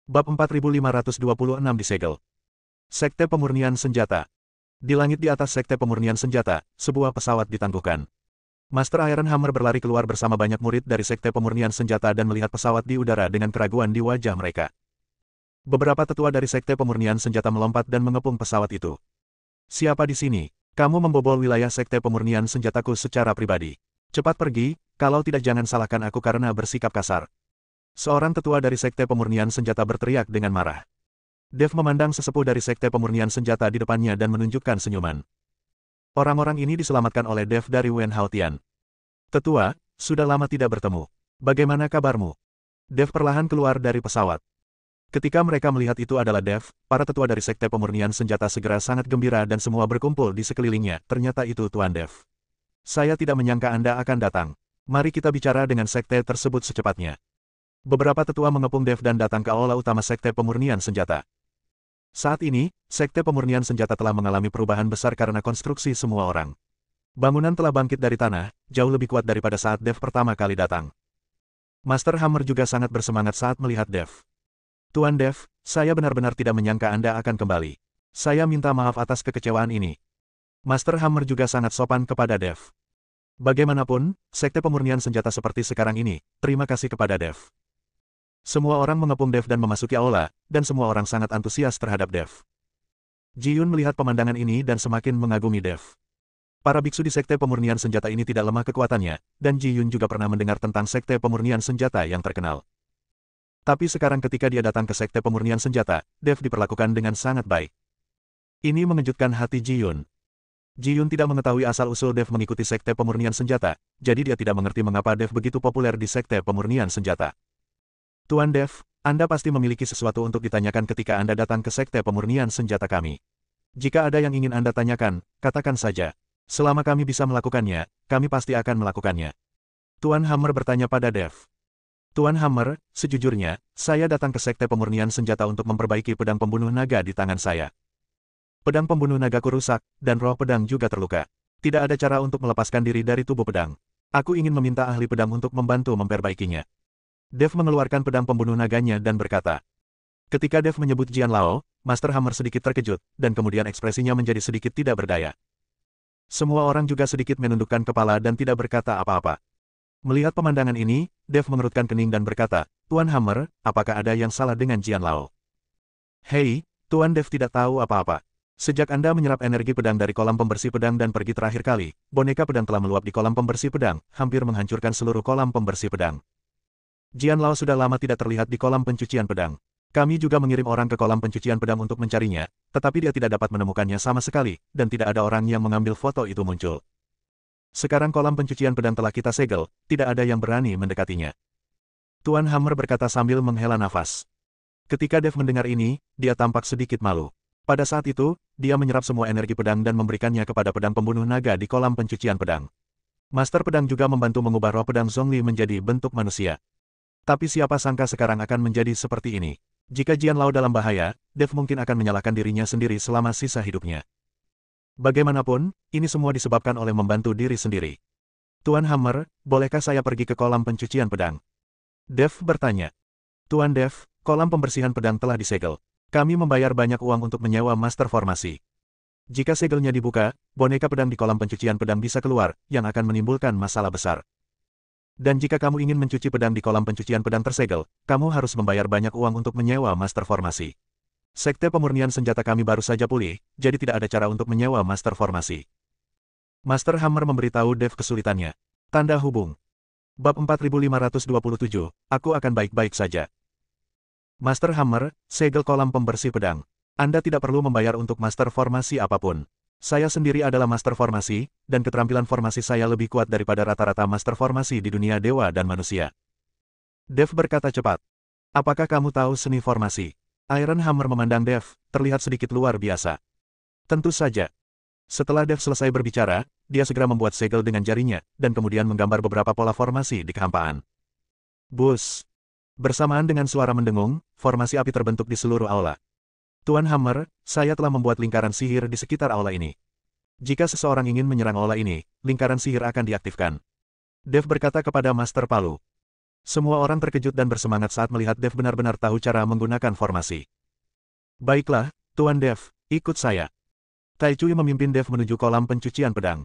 Bab 4526 disegel. Sekte Pemurnian Senjata. Di langit di atas Sekte Pemurnian Senjata, sebuah pesawat ditangguhkan. Master Iron Hammer berlari keluar bersama banyak murid dari Sekte Pemurnian Senjata dan melihat pesawat di udara dengan keraguan di wajah mereka. Beberapa tetua dari Sekte Pemurnian Senjata melompat dan mengepung pesawat itu. "Siapa di sini? Kamu membobol wilayah Sekte Pemurnian Senjataku secara pribadi. Cepat pergi, kalau tidak jangan salahkan aku karena bersikap kasar." Seorang tetua dari Sekte Pemurnian Senjata berteriak dengan marah. Dev memandang sesepuh dari Sekte Pemurnian Senjata di depannya dan menunjukkan senyuman. Orang-orang ini diselamatkan oleh Dev dari Wen Haotian. "Tetua, sudah lama tidak bertemu. Bagaimana kabarmu?" Dev perlahan keluar dari pesawat. Ketika mereka melihat itu adalah Dev, para tetua dari Sekte Pemurnian Senjata segera sangat gembira dan semua berkumpul di sekelilingnya. "Ternyata itu Tuan Dev. Saya tidak menyangka Anda akan datang. Mari kita bicara dengan sekte tersebut secepatnya." Beberapa tetua mengepung Dev dan datang ke aula utama Sekte Pemurnian Senjata. Saat ini, Sekte Pemurnian Senjata telah mengalami perubahan besar karena konstruksi semua orang. Bangunan telah bangkit dari tanah, jauh lebih kuat daripada saat Dev pertama kali datang. Master Hammer juga sangat bersemangat saat melihat Dev. "Tuan Dev, saya benar-benar tidak menyangka Anda akan kembali. Saya minta maaf atas kekecewaan ini." Master Hammer juga sangat sopan kepada Dev. Bagaimanapun, Sekte Pemurnian Senjata seperti sekarang ini, terima kasih kepada Dev. Semua orang mengepung Dev dan memasuki aula, dan semua orang sangat antusias terhadap Dev. Ji Yun melihat pemandangan ini dan semakin mengagumi Dev. Para biksu di Sekte Pemurnian Senjata ini tidak lemah kekuatannya, dan Ji Yun juga pernah mendengar tentang Sekte Pemurnian Senjata yang terkenal. Tapi sekarang ketika dia datang ke Sekte Pemurnian Senjata, Dev diperlakukan dengan sangat baik. Ini mengejutkan hati Ji Yun. Ji Yun tidak mengetahui asal-usul Dev mengikuti Sekte Pemurnian Senjata, jadi dia tidak mengerti mengapa Dev begitu populer di Sekte Pemurnian Senjata. "Tuan Dev, Anda pasti memiliki sesuatu untuk ditanyakan ketika Anda datang ke Sekte Pemurnian Senjata kami. Jika ada yang ingin Anda tanyakan, katakan saja. Selama kami bisa melakukannya, kami pasti akan melakukannya." Tuan Hammer bertanya pada Dev. "Tuan Hammer, sejujurnya, saya datang ke Sekte Pemurnian Senjata untuk memperbaiki pedang pembunuh naga di tangan saya. Pedang pembunuh nagaku rusak, dan roh pedang juga terluka. Tidak ada cara untuk melepaskan diri dari tubuh pedang. Aku ingin meminta ahli pedang untuk membantu memperbaikinya." Dev mengeluarkan pedang pembunuh naganya dan berkata. Ketika Dev menyebut Jian Lao, Master Hammer sedikit terkejut, dan kemudian ekspresinya menjadi sedikit tidak berdaya. Semua orang juga sedikit menundukkan kepala dan tidak berkata apa-apa. Melihat pemandangan ini, Dev mengerutkan kening dan berkata, "Tuan Hammer, apakah ada yang salah dengan Jian Lao?" "Hei, Tuan Dev tidak tahu apa-apa. Sejak Anda menyerap energi pedang dari kolam pembersih pedang dan pergi terakhir kali, boneka pedang telah meluap di kolam pembersih pedang, hampir menghancurkan seluruh kolam pembersih pedang. Jian Lao sudah lama tidak terlihat di kolam pencucian pedang. Kami juga mengirim orang ke kolam pencucian pedang untuk mencarinya, tetapi dia tidak dapat menemukannya sama sekali, dan tidak ada orang yang mengambil foto itu muncul. Sekarang kolam pencucian pedang telah kita segel, tidak ada yang berani mendekatinya." Tuan Hammer berkata sambil menghela nafas. Ketika Dev mendengar ini, dia tampak sedikit malu. Pada saat itu, dia menyerap semua energi pedang dan memberikannya kepada pedang pembunuh naga di kolam pencucian pedang. Master pedang juga membantu mengubah roh pedang Zhongli menjadi bentuk manusia. Tapi siapa sangka sekarang akan menjadi seperti ini. Jika Jian Lao dalam bahaya, Dev mungkin akan menyalahkan dirinya sendiri selama sisa hidupnya. Bagaimanapun, ini semua disebabkan oleh membantu diri sendiri. "Tuan Hammer, bolehkah saya pergi ke kolam pencucian pedang?" Dev bertanya. "Tuan Dev, kolam pembersihan pedang telah disegel. Kami membayar banyak uang untuk menyewa master formasi. Jika segelnya dibuka, boneka pedang di kolam pencucian pedang bisa keluar, yang akan menimbulkan masalah besar. Dan jika kamu ingin mencuci pedang di kolam pencucian pedang tersegel, kamu harus membayar banyak uang untuk menyewa master formasi. Sekte Pemurnian Senjata kami baru saja pulih, jadi tidak ada cara untuk menyewa master formasi." Master Hammer memberitahu Dev kesulitannya. Tanda hubung. Bab 4527, aku akan baik-baik saja. Master Hammer, segel kolam pembersih pedang. Anda tidak perlu membayar untuk master formasi apapun. Saya sendiri adalah master formasi, dan keterampilan formasi saya lebih kuat daripada rata-rata master formasi di dunia dewa dan manusia. Dev berkata cepat. "Apakah kamu tahu seni formasi?" Iron Hammer memandang Dev, terlihat sedikit luar biasa. "Tentu saja." Setelah Dev selesai berbicara, dia segera membuat segel dengan jarinya, dan kemudian menggambar beberapa pola formasi di kehampaan. Bus. Bersamaan dengan suara mendengung, formasi api terbentuk di seluruh aula. "Tuan Hammer, saya telah membuat lingkaran sihir di sekitar aula ini. Jika seseorang ingin menyerang aula ini, lingkaran sihir akan diaktifkan." Dev berkata kepada Master Palu. Semua orang terkejut dan bersemangat saat melihat Dev benar-benar tahu cara menggunakan formasi. Baiklah, Tuan Dev, ikut saya. Tai Cui memimpin Dev menuju kolam pencucian pedang.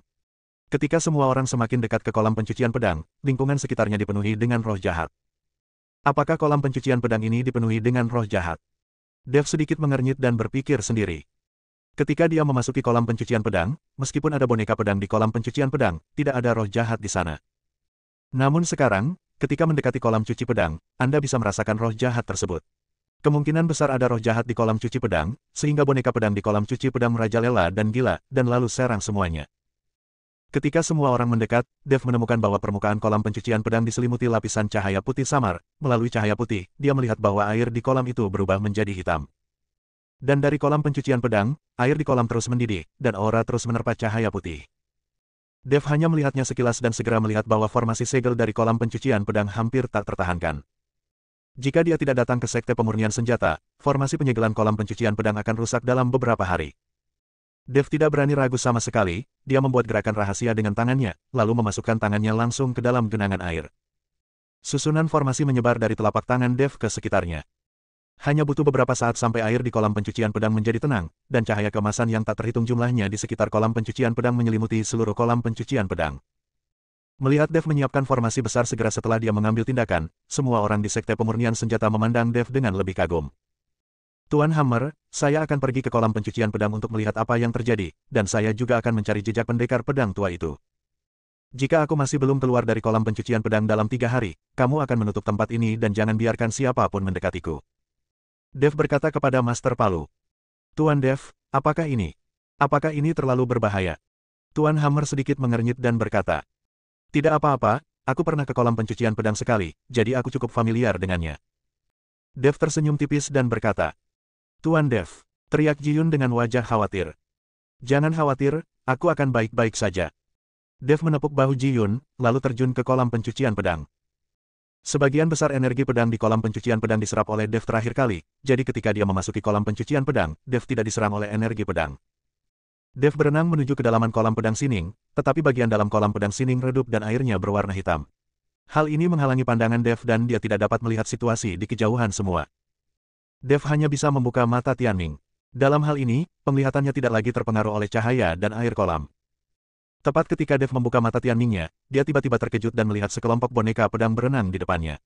Ketika semua orang semakin dekat ke kolam pencucian pedang, lingkungan sekitarnya dipenuhi dengan roh jahat. Apakah kolam pencucian pedang ini dipenuhi dengan roh jahat? Dev sedikit mengernyit dan berpikir sendiri. Ketika dia memasuki kolam pencucian pedang, meskipun ada boneka pedang di kolam pencucian pedang, tidak ada roh jahat di sana. Namun sekarang, ketika mendekati kolam cuci pedang, Anda bisa merasakan roh jahat tersebut. Kemungkinan besar ada roh jahat di kolam cuci pedang, sehingga boneka pedang di kolam cuci pedang merajalela dan gila, dan lalu serang semuanya. Ketika semua orang mendekat, Dev menemukan bahwa permukaan kolam pencucian pedang diselimuti lapisan cahaya putih samar. Melalui cahaya putih, dia melihat bahwa air di kolam itu berubah menjadi hitam. Dan dari kolam pencucian pedang, air di kolam terus mendidih, dan aura terus menerpa cahaya putih. Dev hanya melihatnya sekilas dan segera melihat bahwa formasi segel dari kolam pencucian pedang hampir tak tertahankan. Jika dia tidak datang ke Sekte Pemurnian Senjata, formasi penyegelan kolam pencucian pedang akan rusak dalam beberapa hari. Dev tidak berani ragu sama sekali, dia membuat gerakan rahasia dengan tangannya, lalu memasukkan tangannya langsung ke dalam genangan air. Susunan formasi menyebar dari telapak tangan Dev ke sekitarnya. Hanya butuh beberapa saat sampai air di kolam pencucian pedang menjadi tenang, dan cahaya keemasan yang tak terhitung jumlahnya di sekitar kolam pencucian pedang menyelimuti seluruh kolam pencucian pedang. Melihat Dev menyiapkan formasi besar segera setelah dia mengambil tindakan, semua orang di Sekte Pemurnian Senjata memandang Dev dengan lebih kagum. Tuan Hammer, saya akan pergi ke kolam pencucian pedang untuk melihat apa yang terjadi, dan saya juga akan mencari jejak pendekar pedang tua itu. Jika aku masih belum keluar dari kolam pencucian pedang dalam 3 hari, kamu akan menutup tempat ini dan jangan biarkan siapapun mendekatiku. Dev berkata kepada Master Palu. Tuan Dev, apakah ini? Apakah ini terlalu berbahaya? Tuan Hammer sedikit mengernyit dan berkata. Tidak apa-apa, aku pernah ke kolam pencucian pedang sekali, jadi aku cukup familiar dengannya. Dev tersenyum tipis dan berkata. Tuan Dev, teriak Ji-yun dengan wajah khawatir. Jangan khawatir, aku akan baik-baik saja. Dev menepuk bahu Ji-yun, lalu terjun ke kolam pencucian pedang. Sebagian besar energi pedang di kolam pencucian pedang diserap oleh Dev terakhir kali, jadi ketika dia memasuki kolam pencucian pedang, Dev tidak diserang oleh energi pedang. Dev berenang menuju kedalaman kolam pedang sining, tetapi bagian dalam kolam pedang sining redup dan airnya berwarna hitam. Hal ini menghalangi pandangan Dev dan dia tidak dapat melihat situasi di kejauhan semua. Dev hanya bisa membuka mata Tianming. Dalam hal ini, penglihatannya tidak lagi terpengaruh oleh cahaya dan air kolam. Tepat ketika Dev membuka mata Tianmingnya, dia tiba-tiba terkejut dan melihat sekelompok boneka pedang berenang di depannya.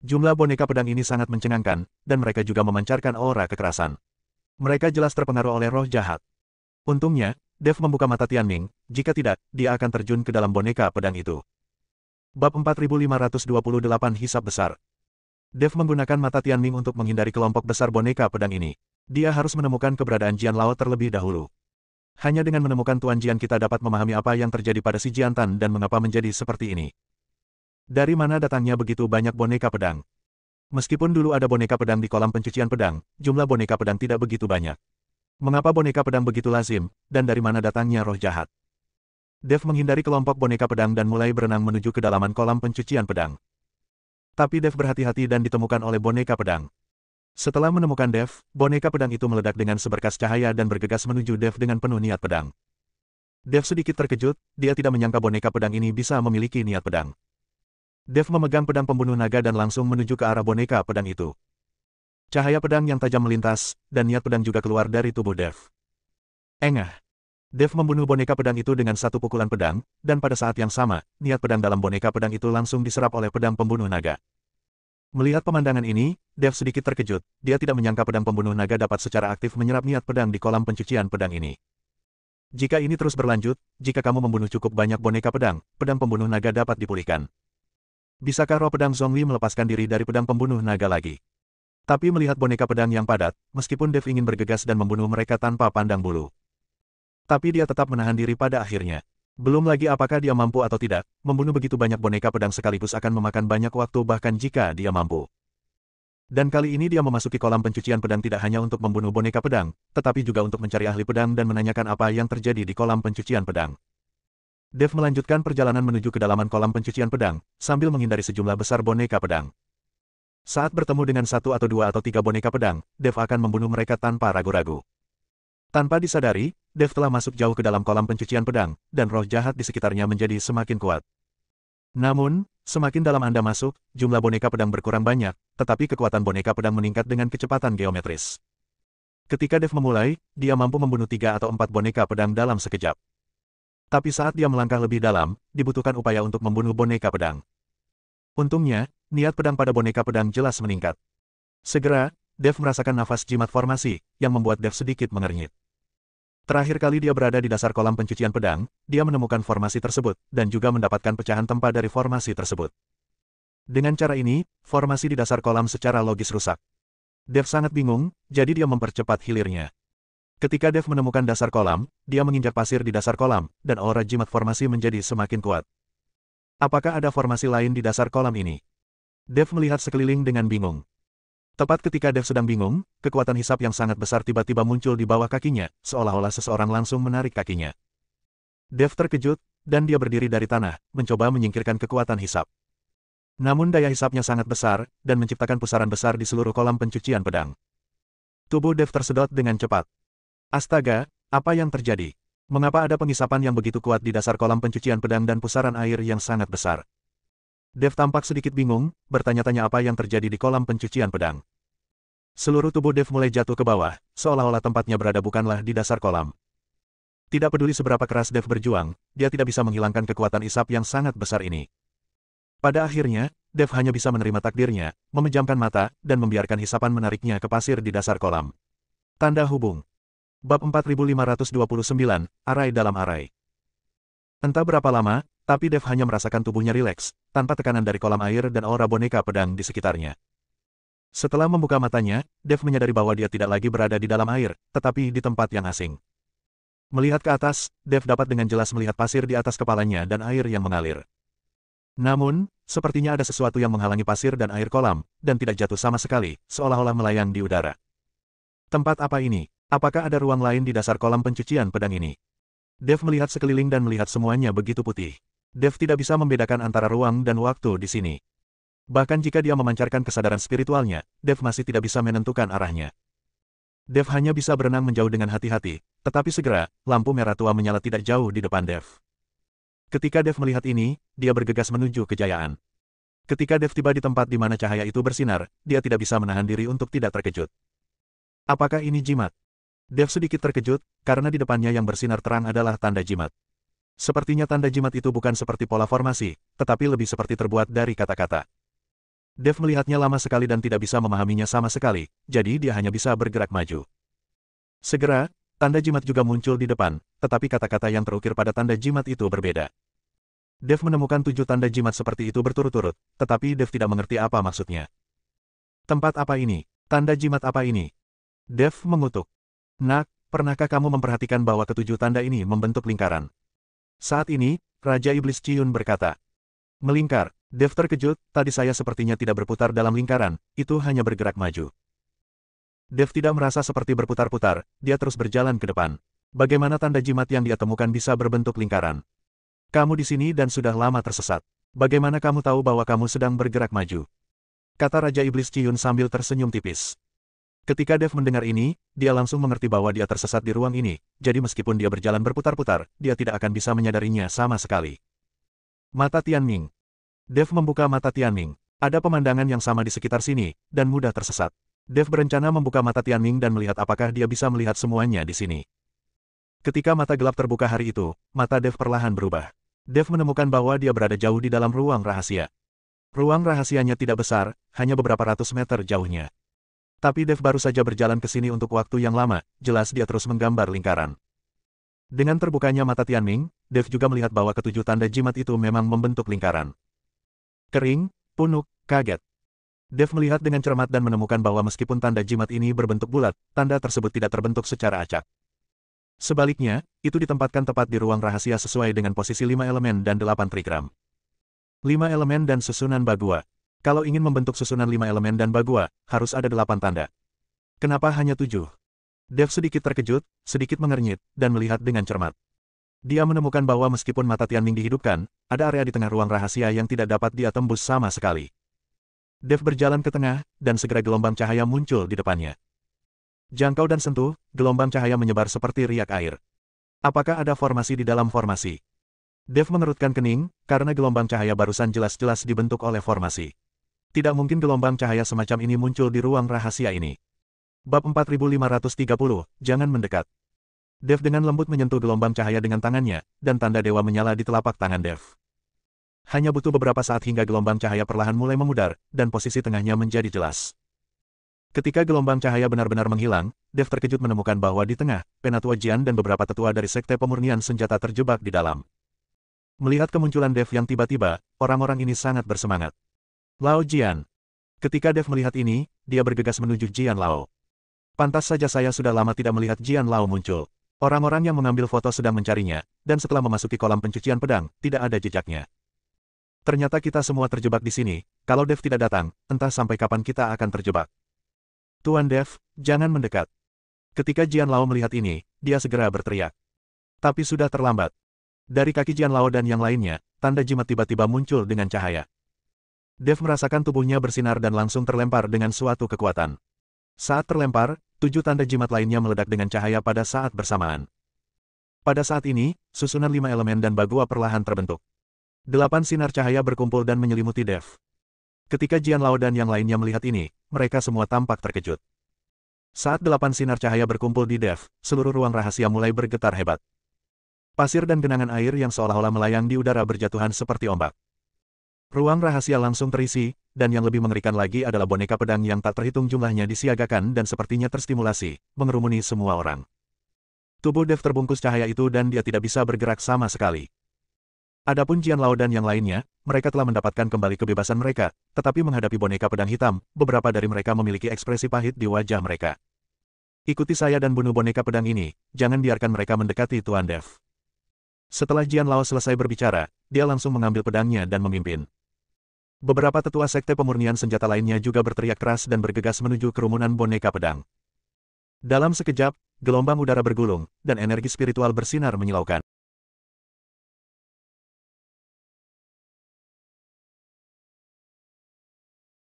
Jumlah boneka pedang ini sangat mencengangkan, dan mereka juga memancarkan aura kekerasan. Mereka jelas terpengaruh oleh roh jahat. Untungnya, Dev membuka mata Tianming, jika tidak, dia akan terjun ke dalam boneka pedang itu. Bab 4528 Hisab Besar. Dev menggunakan mata Tianming untuk menghindari kelompok besar boneka pedang ini. Dia harus menemukan keberadaan Jian Lao terlebih dahulu. Hanya dengan menemukan Tuan Jian kita dapat memahami apa yang terjadi pada si Jiantan dan mengapa menjadi seperti ini. Dari mana datangnya begitu banyak boneka pedang? Meskipun dulu ada boneka pedang di kolam pencucian pedang, jumlah boneka pedang tidak begitu banyak. Mengapa boneka pedang begitu lazim, dan dari mana datangnya roh jahat? Dev menghindari kelompok boneka pedang dan mulai berenang menuju kedalaman kolam pencucian pedang. Tapi Dev berhati-hati dan ditemukan oleh boneka pedang. Setelah menemukan Dev, boneka pedang itu meledak dengan seberkas cahaya dan bergegas menuju Dev dengan penuh niat pedang. Dev sedikit terkejut, dia tidak menyangka boneka pedang ini bisa memiliki niat pedang. Dev memegang pedang pembunuh naga dan langsung menuju ke arah boneka pedang itu. Cahaya pedang yang tajam melintas, dan niat pedang juga keluar dari tubuh Dev. Engah. Dev membunuh boneka pedang itu dengan satu pukulan pedang, dan pada saat yang sama, niat pedang dalam boneka pedang itu langsung diserap oleh pedang pembunuh naga. Melihat pemandangan ini, Dev sedikit terkejut, dia tidak menyangka pedang pembunuh naga dapat secara aktif menyerap niat pedang di kolam pencucian pedang ini. Jika ini terus berlanjut, jika kamu membunuh cukup banyak boneka pedang, pedang pembunuh naga dapat dipulihkan. Bisakah roh pedang Zhongli melepaskan diri dari pedang pembunuh naga lagi? Tapi melihat boneka pedang yang padat, meskipun Dev ingin bergegas dan membunuh mereka tanpa pandang bulu. Tapi dia tetap menahan diri pada akhirnya. Belum lagi apakah dia mampu atau tidak, membunuh begitu banyak boneka pedang sekaligus akan memakan banyak waktu bahkan jika dia mampu. Dan kali ini dia memasuki kolam pencucian pedang tidak hanya untuk membunuh boneka pedang, tetapi juga untuk mencari ahli pedang dan menanyakan apa yang terjadi di kolam pencucian pedang. Dev melanjutkan perjalanan menuju kedalaman kolam pencucian pedang, sambil menghindari sejumlah besar boneka pedang. Saat bertemu dengan 1 atau 2 atau 3 boneka pedang, Dev akan membunuh mereka tanpa ragu-ragu. Tanpa disadari, Dev telah masuk jauh ke dalam kolam pencucian pedang, dan roh jahat di sekitarnya menjadi semakin kuat. Namun, semakin dalam Anda masuk, jumlah boneka pedang berkurang banyak, tetapi kekuatan boneka pedang meningkat dengan kecepatan geometris. Ketika Dev memulai, dia mampu membunuh 3 atau 4 boneka pedang dalam sekejap. Tapi saat dia melangkah lebih dalam, dibutuhkan upaya untuk membunuh boneka pedang. Untungnya, niat pedang pada boneka pedang jelas meningkat. Segera, Dev merasakan nafas jimat formasi, yang membuat Dev sedikit mengernyit. Terakhir kali dia berada di dasar kolam pencucian pedang, dia menemukan formasi tersebut, dan juga mendapatkan pecahan tempa dari formasi tersebut. Dengan cara ini, formasi di dasar kolam secara logis rusak. Dev sangat bingung, jadi dia mempercepat hilirnya. Ketika Dev menemukan dasar kolam, dia menginjak pasir di dasar kolam, dan aura jimat formasi menjadi semakin kuat. Apakah ada formasi lain di dasar kolam ini? Dev melihat sekeliling dengan bingung. Tepat ketika Dev sedang bingung, kekuatan hisap yang sangat besar tiba-tiba muncul di bawah kakinya, seolah-olah seseorang langsung menarik kakinya. Dev terkejut, dan dia berdiri dari tanah, mencoba menyingkirkan kekuatan hisap. Namun daya hisapnya sangat besar, dan menciptakan pusaran besar di seluruh kolam pencucian pedang. Tubuh Dev tersedot dengan cepat. Astaga, apa yang terjadi? Mengapa ada pengisapan yang begitu kuat di dasar kolam pencucian pedang dan pusaran air yang sangat besar? Dev tampak sedikit bingung, bertanya-tanya apa yang terjadi di kolam pencucian pedang. Seluruh tubuh Dev mulai jatuh ke bawah, seolah-olah tempatnya berada bukanlah di dasar kolam. Tidak peduli seberapa keras Dev berjuang, dia tidak bisa menghilangkan kekuatan isap yang sangat besar ini. Pada akhirnya, Dev hanya bisa menerima takdirnya, memejamkan mata, dan membiarkan hisapan menariknya ke pasir di dasar kolam. Tanda hubung. Bab 4529, Arai dalam Arai. Entah berapa lama, tapi Dev hanya merasakan tubuhnya rileks, tanpa tekanan dari kolam air dan aura boneka pedang di sekitarnya. Setelah membuka matanya, Dev menyadari bahwa dia tidak lagi berada di dalam air, tetapi di tempat yang asing. Melihat ke atas, Dev dapat dengan jelas melihat pasir di atas kepalanya dan air yang mengalir. Namun, sepertinya ada sesuatu yang menghalangi pasir dan air kolam, dan tidak jatuh sama sekali, seolah-olah melayang di udara. Tempat apa ini? Apakah ada ruang lain di dasar kolam pencucian pedang ini? Dev melihat sekeliling dan melihat semuanya begitu putih. Dev tidak bisa membedakan antara ruang dan waktu di sini. Bahkan jika dia memancarkan kesadaran spiritualnya, Dev masih tidak bisa menentukan arahnya. Dev hanya bisa berenang menjauh dengan hati-hati, tetapi segera, lampu merah tua menyala tidak jauh di depan Dev. Ketika Dev melihat ini, dia bergegas menuju kejayaan. Ketika Dev tiba di tempat di mana cahaya itu bersinar, dia tidak bisa menahan diri untuk tidak terkejut. Apakah ini jimat? Dev sedikit terkejut, karena di depannya yang bersinar terang adalah tanda jimat. Sepertinya tanda jimat itu bukan seperti pola formasi, tetapi lebih seperti terbuat dari kata-kata. Dev melihatnya lama sekali dan tidak bisa memahaminya sama sekali, jadi dia hanya bisa bergerak maju. Segera, tanda jimat juga muncul di depan, tetapi kata-kata yang terukir pada tanda jimat itu berbeda. Dev menemukan 7 tanda jimat seperti itu berturut-turut, tetapi Dev tidak mengerti apa maksudnya. Tempat apa ini? Tanda jimat apa ini? Dev mengutuk. Nak, pernahkah kamu memperhatikan bahwa ketujuh tanda ini membentuk lingkaran? Saat ini, Raja Iblis Ciyun berkata. Melingkar. Dev terkejut, tadi saya sepertinya tidak berputar dalam lingkaran, itu hanya bergerak maju. Dev tidak merasa seperti berputar-putar, dia terus berjalan ke depan. Bagaimana tanda jimat yang dia temukan bisa berbentuk lingkaran? Kamu di sini dan sudah lama tersesat. Bagaimana kamu tahu bahwa kamu sedang bergerak maju? Kata Raja Iblis Ciyun sambil tersenyum tipis. Ketika Dev mendengar ini, dia langsung mengerti bahwa dia tersesat di ruang ini, jadi meskipun dia berjalan berputar-putar, dia tidak akan bisa menyadarinya sama sekali. Mata Tianming. Dev membuka mata Tianming. Ada pemandangan yang sama di sekitar sini, dan mudah tersesat. Dev berencana membuka mata Tianming dan melihat apakah dia bisa melihat semuanya di sini. Ketika mata gelap terbuka hari itu, mata Dev perlahan berubah. Dev menemukan bahwa dia berada jauh di dalam ruang rahasia. Ruang rahasianya tidak besar, hanya beberapa ratus meter jauhnya. Tapi Dev baru saja berjalan ke sini untuk waktu yang lama, jelas dia terus menggambar lingkaran. Dengan terbukanya mata Tianming, Dev juga melihat bahwa ketujuh tanda jimat itu memang membentuk lingkaran. Kering, punuk, kaget. Dev melihat dengan cermat dan menemukan bahwa meskipun tanda jimat ini berbentuk bulat, tanda tersebut tidak terbentuk secara acak. Sebaliknya, itu ditempatkan tepat di ruang rahasia sesuai dengan posisi 5 elemen dan 8 trigram. 5 elemen dan susunan bagua. Kalau ingin membentuk susunan 5 elemen dan bagua, harus ada 8 tanda. Kenapa hanya 7? Dev sedikit terkejut, sedikit mengernyit, dan melihat dengan cermat. Dia menemukan bahwa meskipun mata Tianming dihidupkan, ada area di tengah ruang rahasia yang tidak dapat dia tembus sama sekali. Dev berjalan ke tengah, dan segera gelombang cahaya muncul di depannya. Jangkau dan sentuh, gelombang cahaya menyebar seperti riak air. Apakah ada formasi di dalam formasi? Dev mengerutkan kening, karena gelombang cahaya barusan jelas-jelas dibentuk oleh formasi. Tidak mungkin gelombang cahaya semacam ini muncul di ruang rahasia ini. Bab 4530, jangan mendekat. Dev dengan lembut menyentuh gelombang cahaya dengan tangannya, dan tanda dewa menyala di telapak tangan Dev. Hanya butuh beberapa saat hingga gelombang cahaya perlahan mulai memudar, dan posisi tengahnya menjadi jelas. Ketika gelombang cahaya benar-benar menghilang, Dev terkejut menemukan bahwa di tengah, Penatua Jian dan beberapa tetua dari Sekte Pemurnian Senjata terjebak di dalam. Melihat kemunculan Dev yang tiba-tiba, orang-orang ini sangat bersemangat. Lao Jian. Ketika Dev melihat ini, dia bergegas menuju Jian Lao. Pantas saja saya sudah lama tidak melihat Jian Lao muncul. Orang-orang yang mengambil foto sedang mencarinya, dan setelah memasuki kolam pencucian pedang, tidak ada jejaknya. Ternyata kita semua terjebak di sini, kalau Dev tidak datang, entah sampai kapan kita akan terjebak. Tuan Dev, jangan mendekat. Ketika Jian Lao melihat ini, dia segera berteriak. Tapi sudah terlambat. Dari kaki Jian Lao dan yang lainnya, tanda jimat tiba-tiba muncul dengan cahaya. Dev merasakan tubuhnya bersinar dan langsung terlempar dengan suatu kekuatan. Saat terlempar, 7 tanda jimat lainnya meledak dengan cahaya pada saat bersamaan. Pada saat ini, susunan 5 elemen dan bagua perlahan terbentuk. 8 sinar cahaya berkumpul dan menyelimuti Dev. Ketika Jian Lao dan yang lainnya melihat ini, mereka semua tampak terkejut. Saat 8 sinar cahaya berkumpul di Dev, seluruh ruang rahasia mulai bergetar hebat. Pasir dan genangan air yang seolah-olah melayang di udara berjatuhan seperti ombak. Ruang rahasia langsung terisi, dan yang lebih mengerikan lagi adalah boneka pedang yang tak terhitung jumlahnya disiagakan dan sepertinya terstimulasi, mengerumuni semua orang. Tubuh Dev terbungkus cahaya itu dan dia tidak bisa bergerak sama sekali. Adapun Jian Lao dan yang lainnya, mereka telah mendapatkan kembali kebebasan mereka, tetapi menghadapi boneka pedang hitam, beberapa dari mereka memiliki ekspresi pahit di wajah mereka. Ikuti saya dan bunuh boneka pedang ini, jangan biarkan mereka mendekati Tuan Dev. Setelah Jian Lao selesai berbicara, dia langsung mengambil pedangnya dan memimpin. Beberapa tetua Sekte Pemurnian Senjata lainnya juga berteriak keras dan bergegas menuju kerumunan boneka pedang. Dalam sekejap, gelombang udara bergulung, dan energi spiritual bersinar menyilaukan.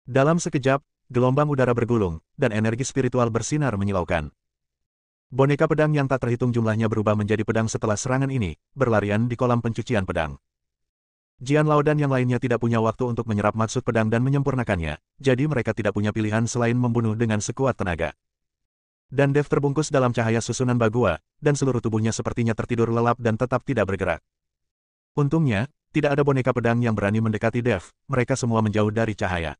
Dalam sekejap, gelombang udara bergulung, dan energi spiritual bersinar menyilaukan. Boneka pedang yang tak terhitung jumlahnya berubah menjadi pedang setelah serangan ini, berlarian di kolam pencucian pedang. Jian Lao dan yang lainnya tidak punya waktu untuk menyerap maksud pedang dan menyempurnakannya, jadi mereka tidak punya pilihan selain membunuh dengan sekuat tenaga. Dan Dev terbungkus dalam cahaya susunan bagua, dan seluruh tubuhnya sepertinya tertidur lelap dan tetap tidak bergerak. Untungnya, tidak ada boneka pedang yang berani mendekati Dev, mereka semua menjauh dari cahaya.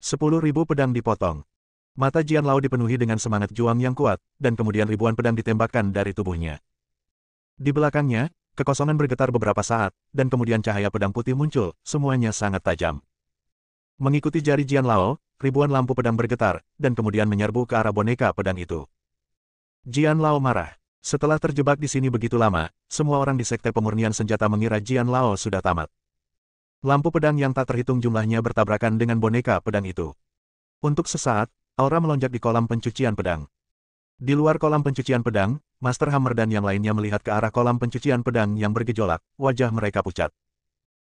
10.000 pedang dipotong. Mata Jian Lao dipenuhi dengan semangat juang yang kuat, dan kemudian ribuan pedang ditembakkan dari tubuhnya. Di belakangnya, kekosongan bergetar beberapa saat, dan kemudian cahaya pedang putih muncul, semuanya sangat tajam. Mengikuti jari Jian Lao, ribuan lampu pedang bergetar, dan kemudian menyerbu ke arah boneka pedang itu. Jian Lao marah. Setelah terjebak di sini begitu lama, semua orang di Sekte Pemurnian Senjata mengira Jian Lao sudah tamat. Lampu pedang yang tak terhitung jumlahnya bertabrakan dengan boneka pedang itu. Untuk sesaat, aura melonjak di kolam pencucian pedang. Di luar kolam pencucian pedang, Master Hammer dan yang lainnya melihat ke arah kolam pencucian pedang yang bergejolak, wajah mereka pucat.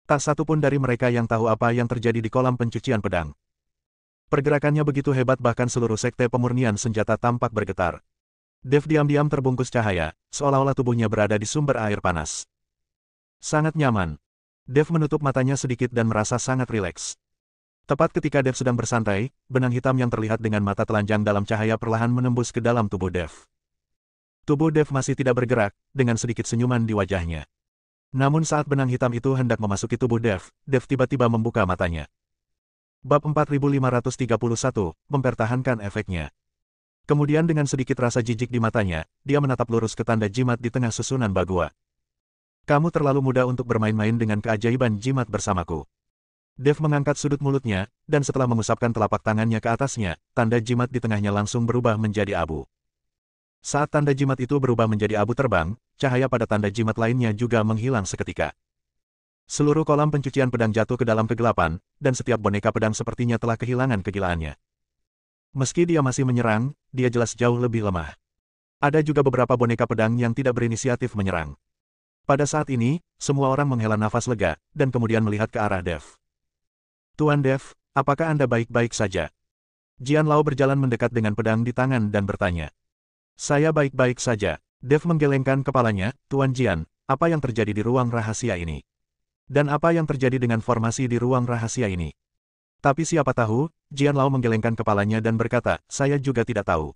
Tak satu pun dari mereka yang tahu apa yang terjadi di kolam pencucian pedang. Pergerakannya begitu hebat bahkan seluruh Sekte Pemurnian Senjata tampak bergetar. Dev diam-diam terbungkus cahaya, seolah-olah tubuhnya berada di sumber air panas. Sangat nyaman. Dev menutup matanya sedikit dan merasa sangat rileks. Tepat ketika Dev sedang bersantai, benang hitam yang terlihat dengan mata telanjang dalam cahaya perlahan menembus ke dalam tubuh Dev. Tubuh Dev masih tidak bergerak, dengan sedikit senyuman di wajahnya. Namun saat benang hitam itu hendak memasuki tubuh Dev, Dev tiba-tiba membuka matanya. Bab 4531, mempertahankan efeknya. Kemudian dengan sedikit rasa jijik di matanya, dia menatap lurus ke tanda jimat di tengah susunan bagua. Kamu terlalu muda untuk bermain-main dengan keajaiban jimat bersamaku. Dev mengangkat sudut mulutnya, dan setelah mengusapkan telapak tangannya ke atasnya, tanda jimat di tengahnya langsung berubah menjadi abu. Saat tanda jimat itu berubah menjadi abu terbang, cahaya pada tanda jimat lainnya juga menghilang seketika. Seluruh kolam pencucian pedang jatuh ke dalam kegelapan, dan setiap boneka pedang sepertinya telah kehilangan kegilaannya. Meski dia masih menyerang, dia jelas jauh lebih lemah. Ada juga beberapa boneka pedang yang tidak berinisiatif menyerang. Pada saat ini, semua orang menghela nafas lega, dan kemudian melihat ke arah Dev. Tuan Dev, apakah Anda baik-baik saja? Jian Lao berjalan mendekat dengan pedang di tangan dan bertanya. Saya baik-baik saja. Dev menggelengkan kepalanya, Tuan Jian, apa yang terjadi di ruang rahasia ini? Dan apa yang terjadi dengan formasi di ruang rahasia ini? Tapi siapa tahu, Jian Lao menggelengkan kepalanya dan berkata, saya juga tidak tahu.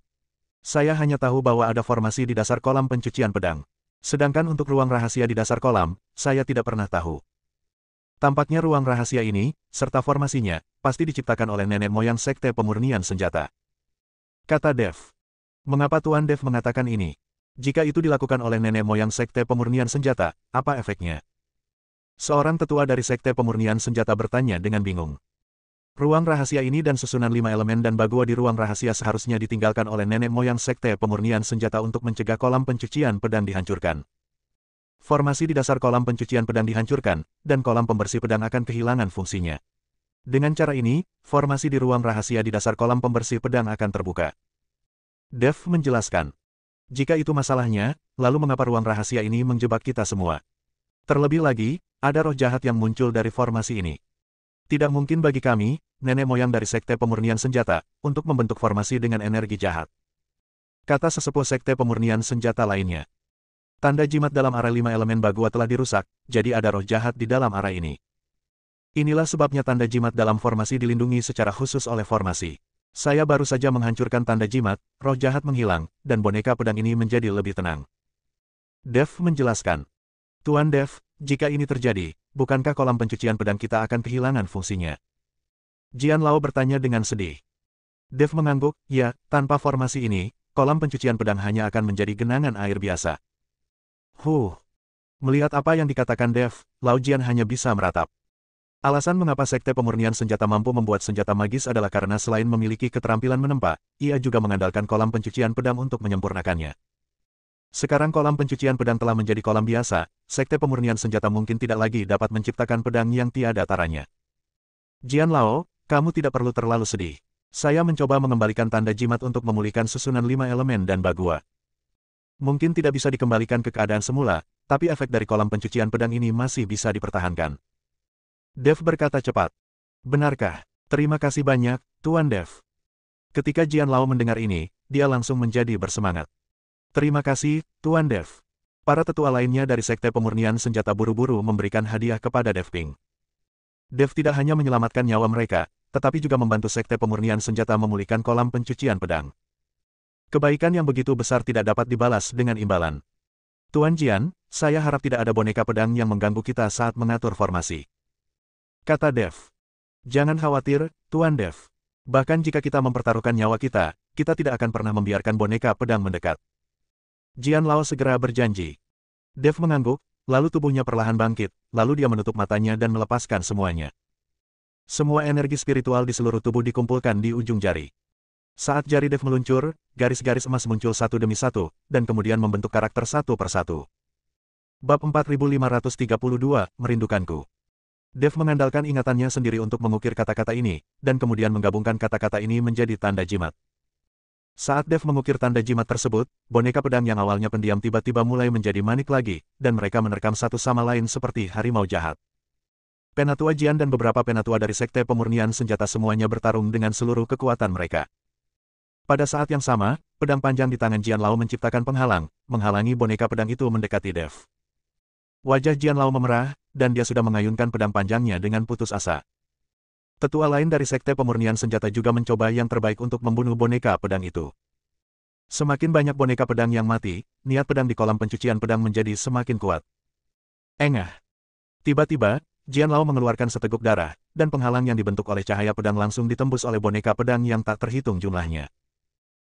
Saya hanya tahu bahwa ada formasi di dasar kolam pencucian pedang. Sedangkan untuk ruang rahasia di dasar kolam, saya tidak pernah tahu. Tampaknya ruang rahasia ini, serta formasinya, pasti diciptakan oleh nenek moyang Sekte Pemurnian Senjata. Kata Dev. Mengapa Tuan Dev mengatakan ini? Jika itu dilakukan oleh nenek moyang Sekte Pemurnian Senjata, apa efeknya? Seorang tetua dari Sekte Pemurnian Senjata bertanya dengan bingung. Ruang rahasia ini dan susunan 5 elemen dan bagua di ruang rahasia seharusnya ditinggalkan oleh nenek moyang Sekte Pemurnian Senjata untuk mencegah kolam pencucian pedang dihancurkan. Formasi di dasar kolam pencucian pedang dihancurkan, dan kolam pembersih pedang akan kehilangan fungsinya. Dengan cara ini, formasi di ruang rahasia di dasar kolam pembersih pedang akan terbuka. Dev menjelaskan. Jika itu masalahnya, lalu mengapa ruang rahasia ini menjebak kita semua? Terlebih lagi, ada roh jahat yang muncul dari formasi ini. Tidak mungkin bagi kami, nenek moyang dari Sekte Pemurnian Senjata, untuk membentuk formasi dengan energi jahat. Kata sesepuh Sekte Pemurnian Senjata lainnya. Tanda jimat dalam arah 5 elemen bagua telah dirusak, jadi ada roh jahat di dalam arah ini. Inilah sebabnya tanda jimat dalam formasi dilindungi secara khusus oleh formasi. Saya baru saja menghancurkan tanda jimat, roh jahat menghilang, dan boneka pedang ini menjadi lebih tenang. Dev menjelaskan. Tuan Dev, jika ini terjadi, bukankah kolam pencucian pedang kita akan kehilangan fungsinya? Jian Lao bertanya dengan sedih. Dev mengangguk, ya, tanpa formasi ini, kolam pencucian pedang hanya akan menjadi genangan air biasa. Melihat apa yang dikatakan Dev, Lao Jian hanya bisa meratap. Alasan mengapa Sekte Pemurnian Senjata mampu membuat senjata magis adalah karena selain memiliki keterampilan menempa, ia juga mengandalkan kolam pencucian pedang untuk menyempurnakannya. Sekarang kolam pencucian pedang telah menjadi kolam biasa, Sekte Pemurnian Senjata mungkin tidak lagi dapat menciptakan pedang yang tiada taranya. Jian Lao, kamu tidak perlu terlalu sedih. Saya mencoba mengembalikan tanda jimat untuk memulihkan susunan 5 elemen dan bagua. Mungkin tidak bisa dikembalikan ke keadaan semula, tapi efek dari kolam pencucian pedang ini masih bisa dipertahankan. Dev berkata cepat. Benarkah? Terima kasih banyak, Tuan Dev. Ketika Jian Lao mendengar ini, dia langsung menjadi bersemangat. Terima kasih, Tuan Dev. Para tetua lainnya dari Sekte Pemurnian Senjata buru-buru memberikan hadiah kepada Dev Ping. Dev tidak hanya menyelamatkan nyawa mereka, tetapi juga membantu Sekte Pemurnian Senjata memulihkan kolam pencucian pedang. Kebaikan yang begitu besar tidak dapat dibalas dengan imbalan. Tuan Jian, saya harap tidak ada boneka pedang yang mengganggu kita saat mengatur formasi. Kata Dev. Jangan khawatir, Tuan Dev. Bahkan jika kita mempertaruhkan nyawa kita, kita tidak akan pernah membiarkan boneka pedang mendekat. Jian Lao segera berjanji. Dev mengangguk, lalu tubuhnya perlahan bangkit, lalu dia menutup matanya dan melepaskan semuanya. Semua energi spiritual di seluruh tubuh dikumpulkan di ujung jari. Saat jari Dev meluncur, garis-garis emas muncul satu demi satu, dan kemudian membentuk karakter satu persatu. Bab 4532, Merindukanku. Dev mengandalkan ingatannya sendiri untuk mengukir kata-kata ini, dan kemudian menggabungkan kata-kata ini menjadi tanda jimat. Saat Dev mengukir tanda jimat tersebut, boneka pedang yang awalnya pendiam tiba-tiba mulai menjadi manik lagi, dan mereka menerkam satu sama lain seperti harimau jahat. Penatua Jian dan beberapa penatua dari Sekte Pemurnian Senjata semuanya bertarung dengan seluruh kekuatan mereka. Pada saat yang sama, pedang panjang di tangan Jian Lao menciptakan penghalang, menghalangi boneka pedang itu mendekati Dev. Wajah Jian Lao memerah, dan dia sudah mengayunkan pedang panjangnya dengan putus asa. Tetua lain dari Sekte Pemurnian Senjata juga mencoba yang terbaik untuk membunuh boneka pedang itu. Semakin banyak boneka pedang yang mati, niat pedang di kolam pencucian pedang menjadi semakin kuat. Engah. Tiba-tiba, Jian Lao mengeluarkan seteguk darah, dan penghalang yang dibentuk oleh cahaya pedang langsung ditembus oleh boneka pedang yang tak terhitung jumlahnya.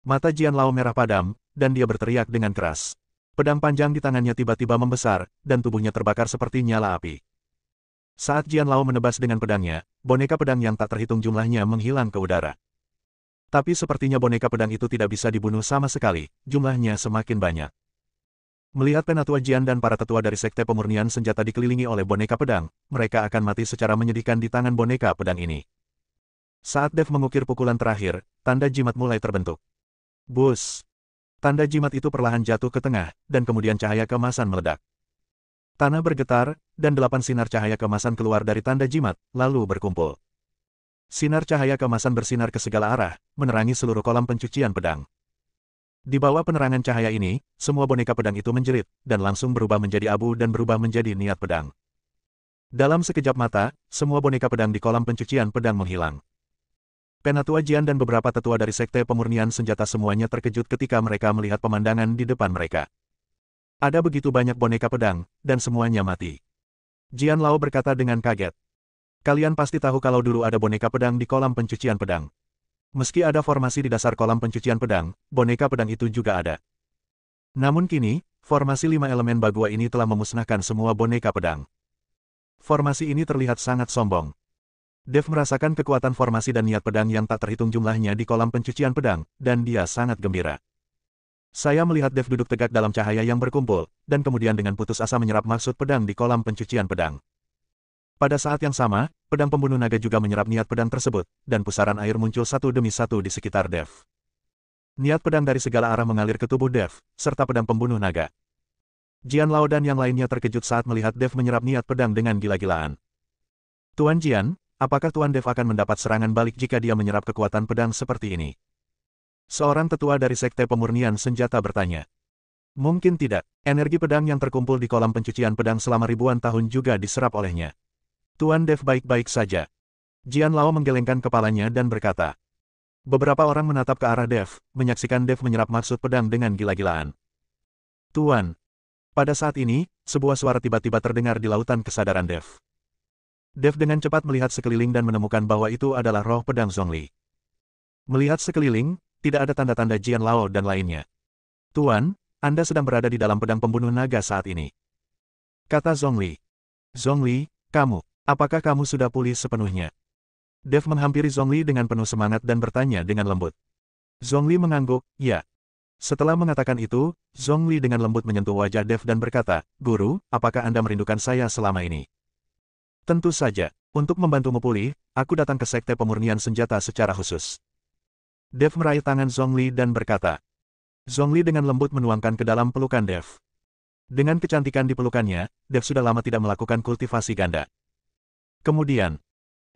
Mata Jian Lao merah padam, dan dia berteriak dengan keras. Pedang panjang di tangannya tiba-tiba membesar, dan tubuhnya terbakar seperti nyala api. Saat Jian Lao menebas dengan pedangnya, boneka pedang yang tak terhitung jumlahnya menghilang ke udara. Tapi sepertinya boneka pedang itu tidak bisa dibunuh sama sekali, jumlahnya semakin banyak. Melihat penatua Jian dan para tetua dari Sekte Pemurnian Senjata dikelilingi oleh boneka pedang, mereka akan mati secara menyedihkan di tangan boneka pedang ini. Saat Dev mengukir pukulan terakhir, tanda jimat mulai terbentuk. Bus! Tanda jimat itu perlahan jatuh ke tengah, dan kemudian cahaya keemasan meledak. Tanah bergetar, dan 8 sinar cahaya keemasan keluar dari tanda jimat, lalu berkumpul. Sinar cahaya keemasan bersinar ke segala arah, menerangi seluruh kolam pencucian pedang. Di bawah penerangan cahaya ini, semua boneka pedang itu menjerit, dan langsung berubah menjadi abu dan berubah menjadi niat pedang. Dalam sekejap mata, semua boneka pedang di kolam pencucian pedang menghilang. Penatua Jian dan beberapa tetua dari Sekte Pemurnian Senjata semuanya terkejut ketika mereka melihat pemandangan di depan mereka. Ada begitu banyak boneka pedang, dan semuanya mati. Jian Lao berkata dengan kaget. Kalian pasti tahu kalau dulu ada boneka pedang di kolam pencucian pedang. Meski ada formasi di dasar kolam pencucian pedang, boneka pedang itu juga ada. Namun kini, formasi 5 elemen Bagua ini telah memusnahkan semua boneka pedang. Formasi ini terlihat sangat sombong. Dev merasakan kekuatan formasi dan niat pedang yang tak terhitung jumlahnya di kolam pencucian pedang, dan dia sangat gembira. Saya melihat Dev duduk tegak dalam cahaya yang berkumpul, dan kemudian dengan putus asa menyerap maksud pedang di kolam pencucian pedang. Pada saat yang sama, pedang pembunuh naga juga menyerap niat pedang tersebut, dan pusaran air muncul satu demi satu di sekitar Dev. Niat pedang dari segala arah mengalir ke tubuh Dev, serta pedang pembunuh naga. Jian Lao dan yang lainnya terkejut saat melihat Dev menyerap niat pedang dengan gila-gilaan. Tuan Jian, apakah Tuan Dev akan mendapat serangan balik jika dia menyerap kekuatan pedang seperti ini? Seorang tetua dari Sekte Pemurnian Senjata bertanya. Mungkin tidak, energi pedang yang terkumpul di kolam pencucian pedang selama ribuan tahun juga diserap olehnya. Tuan Dev baik-baik saja. Jian Lao menggelengkan kepalanya dan berkata. Beberapa orang menatap ke arah Dev, menyaksikan Dev menyerap maksud pedang dengan gila-gilaan. Tuan. Pada saat ini, sebuah suara tiba-tiba terdengar di lautan kesadaran Dev. Dev dengan cepat melihat sekeliling dan menemukan bahwa itu adalah roh pedang Zhongli. Melihat sekeliling, tidak ada tanda-tanda Jian Lao dan lainnya. Tuan, Anda sedang berada di dalam pedang pembunuh naga saat ini. Kata Zhongli. Zhongli, apakah kamu sudah pulih sepenuhnya? Dev menghampiri Zhongli dengan penuh semangat dan bertanya dengan lembut. Zhongli mengangguk, ya. Setelah mengatakan itu, Zhongli dengan lembut menyentuh wajah Dev dan berkata, Guru, apakah Anda merindukan saya selama ini? Tentu saja, untuk membantumu pulih, aku datang ke Sekte Pemurnian Senjata secara khusus. Dev meraih tangan Zhongli dan berkata. Zhongli dengan lembut menuangkan ke dalam pelukan Dev. Dengan kecantikan di pelukannya, Dev sudah lama tidak melakukan kultivasi ganda. Kemudian,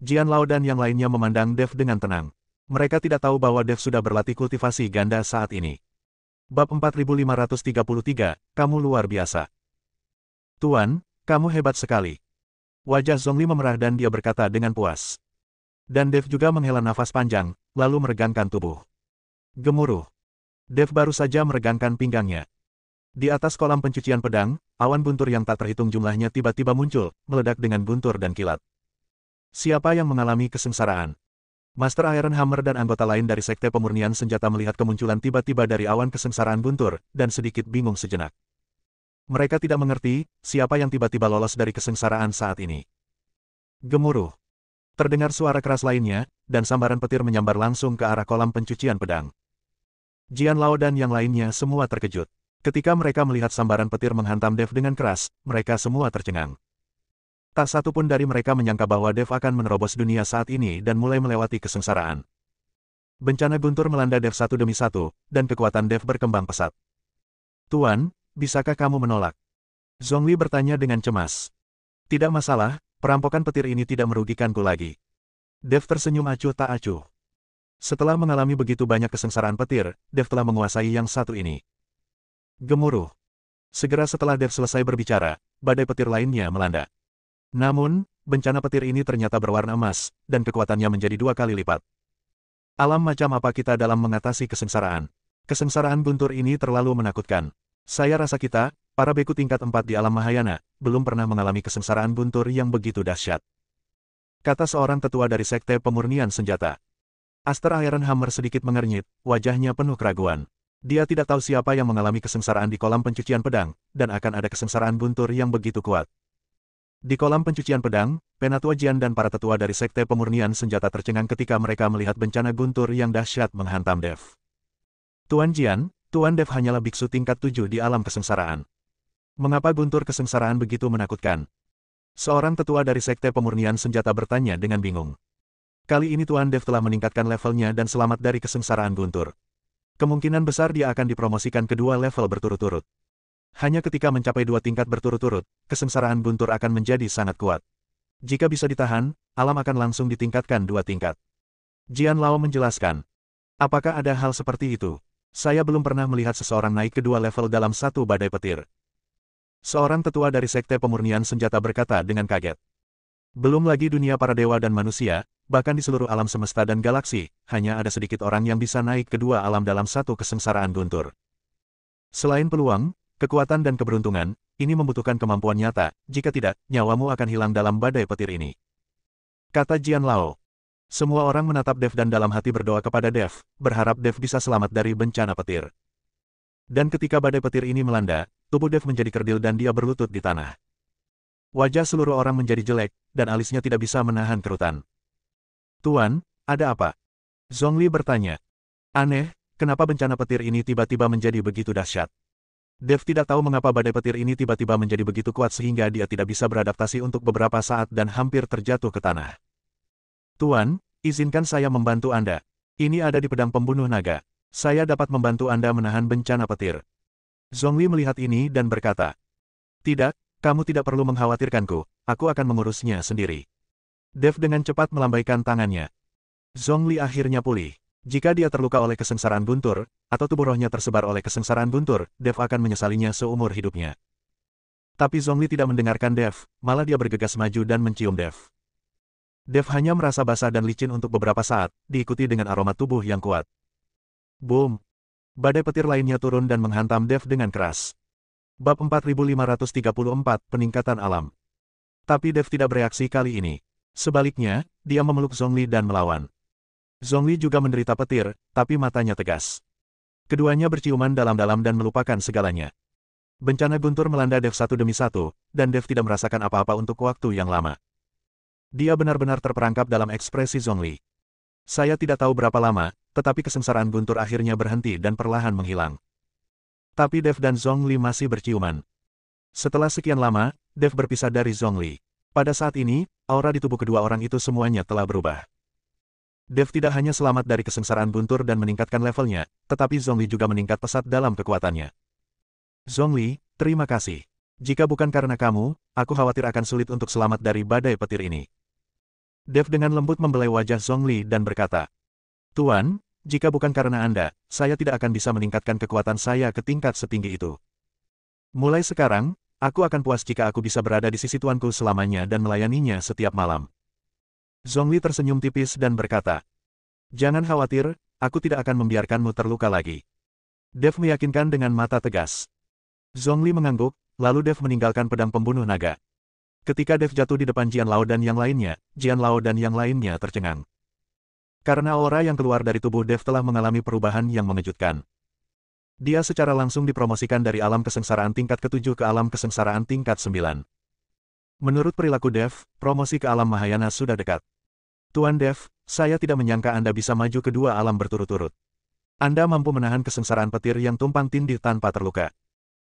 Jian Lao dan yang lainnya memandang Dev dengan tenang. Mereka tidak tahu bahwa Dev sudah berlatih kultivasi ganda saat ini. Bab 4533, kamu luar biasa. Tuan, kamu hebat sekali. Wajah Zhongli memerah dan dia berkata dengan puas. Dan Dev juga menghela nafas panjang, lalu meregangkan tubuh. Gemuruh. Dev baru saja meregangkan pinggangnya. Di atas kolam pencucian pedang, awan guntur yang tak terhitung jumlahnya tiba-tiba muncul, meledak dengan guntur dan kilat. Siapa yang mengalami kesengsaraan? Master Iron Hammer dan anggota lain dari Sekte Pemurnian Senjata melihat kemunculan tiba-tiba dari awan kesengsaraan guntur, dan sedikit bingung sejenak. Mereka tidak mengerti, siapa yang tiba-tiba lolos dari kesengsaraan saat ini. Gemuruh. Terdengar suara keras lainnya, dan sambaran petir menyambar langsung ke arah kolam pencucian pedang. Jian Lao dan yang lainnya semua terkejut. Ketika mereka melihat sambaran petir menghantam Dev dengan keras, mereka semua tercengang. Tak satu pun dari mereka menyangka bahwa Dev akan menerobos dunia saat ini dan mulai melewati kesengsaraan. Bencana guntur melanda Dev satu demi satu, dan kekuatan Dev berkembang pesat. Tuan, bisakah kamu menolak? Zhongli bertanya dengan cemas. Tidak masalah, perampokan petir ini tidak merugikanku lagi. Dev tersenyum acuh tak acuh. Setelah mengalami begitu banyak kesengsaraan petir, Dev telah menguasai yang satu ini. Gemuruh. Segera setelah Dev selesai berbicara, badai petir lainnya melanda. Namun, bencana petir ini ternyata berwarna emas, dan kekuatannya menjadi 2 kali lipat. Alam macam apa kita dalam mengatasi kesengsaraan? Kesengsaraan guntur ini terlalu menakutkan. Saya rasa kita, para beku tingkat 4 di alam Mahayana, belum pernah mengalami kesengsaraan guntur yang begitu dahsyat. Kata seorang tetua dari Sekte Pemurnian Senjata. Master Iron Hammer sedikit mengernyit, wajahnya penuh keraguan. Dia tidak tahu siapa yang mengalami kesengsaraan di kolam pencucian pedang, dan akan ada kesengsaraan guntur yang begitu kuat. Di kolam pencucian pedang, Penatua Jian dan para tetua dari Sekte Pemurnian Senjata tercengang ketika mereka melihat bencana guntur yang dahsyat menghantam Dev. Tuan Jian, Tuan Dev hanyalah biksu tingkat 7 di alam kesengsaraan. Mengapa guntur kesengsaraan begitu menakutkan? Seorang tetua dari Sekte Pemurnian Senjata bertanya dengan bingung. Kali ini Tuan Dev telah meningkatkan levelnya dan selamat dari kesengsaraan guntur. Kemungkinan besar dia akan dipromosikan ke 2 level berturut-turut. Hanya ketika mencapai 2 tingkat berturut-turut, kesengsaraan guntur akan menjadi sangat kuat. Jika bisa ditahan, alam akan langsung ditingkatkan 2 tingkat. Jian Lao menjelaskan. Apakah ada hal seperti itu? Saya belum pernah melihat seseorang naik kedua level dalam satu badai petir. Seorang tetua dari Sekte Pemurnian Senjata berkata dengan kaget. Belum lagi dunia para dewa dan manusia, bahkan di seluruh alam semesta dan galaksi, hanya ada sedikit orang yang bisa naik kedua alam dalam satu kesengsaraan guntur. Selain peluang, kekuatan dan keberuntungan, ini membutuhkan kemampuan nyata, jika tidak, nyawamu akan hilang dalam badai petir ini. Kata Jian Lao. Semua orang menatap Dev dan dalam hati berdoa kepada Dev, berharap Dev bisa selamat dari bencana petir. Dan ketika badai petir ini melanda, tubuh Dev menjadi kerdil dan dia berlutut di tanah. Wajah seluruh orang menjadi jelek, dan alisnya tidak bisa menahan kerutan. Tuan, ada apa? Zhongli bertanya. Aneh, kenapa bencana petir ini tiba-tiba menjadi begitu dahsyat? Dev tidak tahu mengapa badai petir ini tiba-tiba menjadi begitu kuat sehingga dia tidak bisa beradaptasi untuk beberapa saat dan hampir terjatuh ke tanah. Tuan, izinkan saya membantu Anda. Ini ada di pedang pembunuh naga. Saya dapat membantu Anda menahan bencana petir. Zhongli melihat ini dan berkata, Tidak, kamu tidak perlu mengkhawatirkanku, aku akan mengurusnya sendiri. Dev dengan cepat melambaikan tangannya. Zhongli akhirnya pulih. Jika dia terluka oleh kesengsaraan guntur, atau tubuh rohnya tersebar oleh kesengsaraan guntur, Dev akan menyesalinya seumur hidupnya. Tapi Zhongli tidak mendengarkan Dev, malah dia bergegas maju dan mencium Dev. Dev hanya merasa basah dan licin untuk beberapa saat, diikuti dengan aroma tubuh yang kuat. Boom! Badai petir lainnya turun dan menghantam Dev dengan keras. Bab 4534 Peningkatan Alam. Tapi Dev tidak bereaksi kali ini. Sebaliknya, dia memeluk Zhongli dan melawan. Zhongli juga menderita petir, tapi matanya tegas. Keduanya berciuman dalam-dalam dan melupakan segalanya. Bencana guntur melanda Dev satu demi satu, dan Dev tidak merasakan apa-apa untuk waktu yang lama. Dia benar-benar terperangkap dalam ekspresi Zhongli. Saya tidak tahu berapa lama, tetapi kesengsaraan guntur akhirnya berhenti dan perlahan menghilang. Tapi Dev dan Zhongli masih berciuman. Setelah sekian lama, Dev berpisah dari Zhongli. Pada saat ini, aura di tubuh kedua orang itu semuanya telah berubah. Dev tidak hanya selamat dari kesengsaraan guntur dan meningkatkan levelnya, tetapi Zhongli juga meningkat pesat dalam kekuatannya. Zhongli, terima kasih. Jika bukan karena kamu, aku khawatir akan sulit untuk selamat dari badai petir ini. Dev dengan lembut membelai wajah Zhongli dan berkata, Tuan, jika bukan karena Anda, saya tidak akan bisa meningkatkan kekuatan saya ke tingkat setinggi itu. Mulai sekarang, aku akan puas jika aku bisa berada di sisi tuanku selamanya dan melayaninya setiap malam. Zhongli tersenyum tipis dan berkata, Jangan khawatir, aku tidak akan membiarkanmu terluka lagi. Dev meyakinkan dengan mata tegas. Zhongli mengangguk, lalu Dev meninggalkan pedang pembunuh naga. Ketika Dev jatuh di depan Jian Lao dan yang lainnya, Jian Lao dan yang lainnya tercengang. Karena aura yang keluar dari tubuh Dev telah mengalami perubahan yang mengejutkan. Dia secara langsung dipromosikan dari alam kesengsaraan tingkat ke-7 ke alam kesengsaraan tingkat 9. Menurut perilaku Dev, promosi ke alam Mahayana sudah dekat. Tuan Dev, saya tidak menyangka Anda bisa maju kedua alam berturut-turut. Anda mampu menahan kesengsaraan petir yang tumpang tindih tanpa terluka.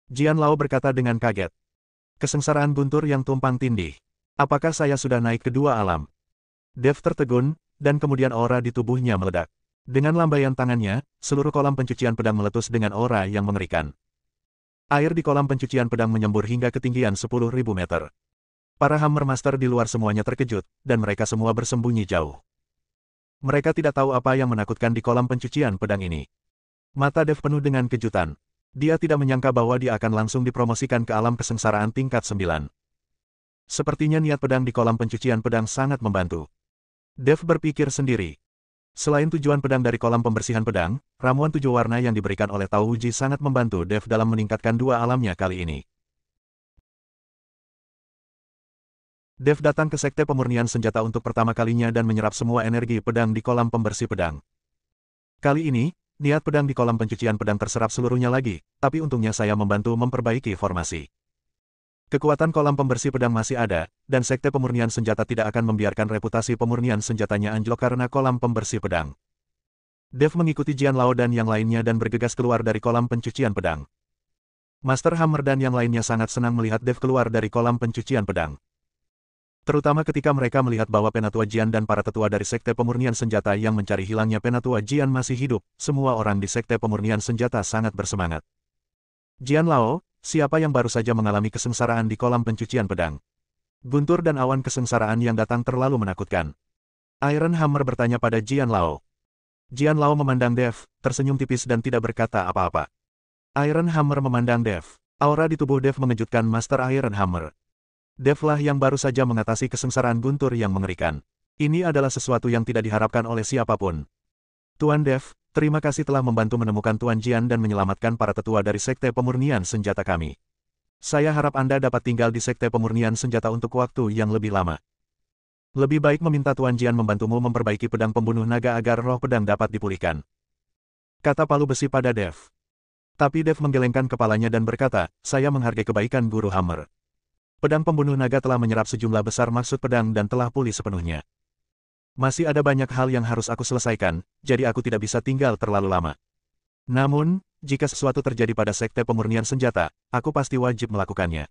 Jian Lao berkata dengan kaget. Kesengsaraan guntur yang tumpang tindih. Apakah saya sudah naik kedua alam? Dev tertegun, dan kemudian aura di tubuhnya meledak. Dengan lambaian tangannya, seluruh kolam pencucian pedang meletus dengan aura yang mengerikan. Air di kolam pencucian pedang menyembur hingga ketinggian 10.000 meter. Para Hammer Master di luar semuanya terkejut, dan mereka semua bersembunyi jauh. Mereka tidak tahu apa yang menakutkan di kolam pencucian pedang ini. Mata Dev penuh dengan kejutan. Dia tidak menyangka bahwa dia akan langsung dipromosikan ke alam kesengsaraan tingkat 9. Sepertinya niat pedang di kolam pencucian pedang sangat membantu. Dev berpikir sendiri. Selain tujuan pedang dari kolam pembersihan pedang, ramuan 7 warna yang diberikan oleh Tao Uji sangat membantu Dev dalam meningkatkan 2 alamnya kali ini. Dev datang ke Sekte Pemurnian Senjata untuk pertama kalinya dan menyerap semua energi pedang di kolam pembersih pedang. Kali ini, niat pedang di kolam pencucian pedang terserap seluruhnya lagi, tapi untungnya saya membantu memperbaiki formasi. Kekuatan kolam pembersih pedang masih ada, dan Sekte Pemurnian Senjata tidak akan membiarkan reputasi pemurnian senjatanya anjlok karena kolam pembersih pedang. Dev mengikuti Jian Lao dan yang lainnya dan bergegas keluar dari kolam pencucian pedang. Master Hammer dan yang lainnya sangat senang melihat Dev keluar dari kolam pencucian pedang. Terutama ketika mereka melihat bahwa Penatua Jian dan para tetua dari Sekte Pemurnian Senjata yang mencari hilangnya Penatua Jian masih hidup, semua orang di Sekte Pemurnian Senjata sangat bersemangat. Jian Lao, siapa yang baru saja mengalami kesengsaraan di kolam pencucian pedang? Guntur dan awan kesengsaraan yang datang terlalu menakutkan. Iron Hammer bertanya pada Jian Lao. Jian Lao memandang Dev, tersenyum tipis dan tidak berkata apa-apa. Iron Hammer memandang Dev. Aura di tubuh Dev mengejutkan Master Iron Hammer. Dev lah yang baru saja mengatasi kesengsaraan guntur yang mengerikan. Ini adalah sesuatu yang tidak diharapkan oleh siapapun. Tuan Dev, terima kasih telah membantu menemukan Tuan Jian dan menyelamatkan para tetua dari Sekte Pemurnian Senjata kami. Saya harap Anda dapat tinggal di Sekte Pemurnian Senjata untuk waktu yang lebih lama. Lebih baik meminta Tuan Jian membantumu memperbaiki pedang pembunuh naga agar roh pedang dapat dipulihkan. Kata palu besi pada Dev. Tapi Dev menggelengkan kepalanya dan berkata, saya menghargai kebaikan Guru Hammer. Pedang pembunuh naga telah menyerap sejumlah besar maksud pedang dan telah pulih sepenuhnya. Masih ada banyak hal yang harus aku selesaikan, jadi aku tidak bisa tinggal terlalu lama. Namun, jika sesuatu terjadi pada Sekte Pemurnian Senjata, aku pasti wajib melakukannya.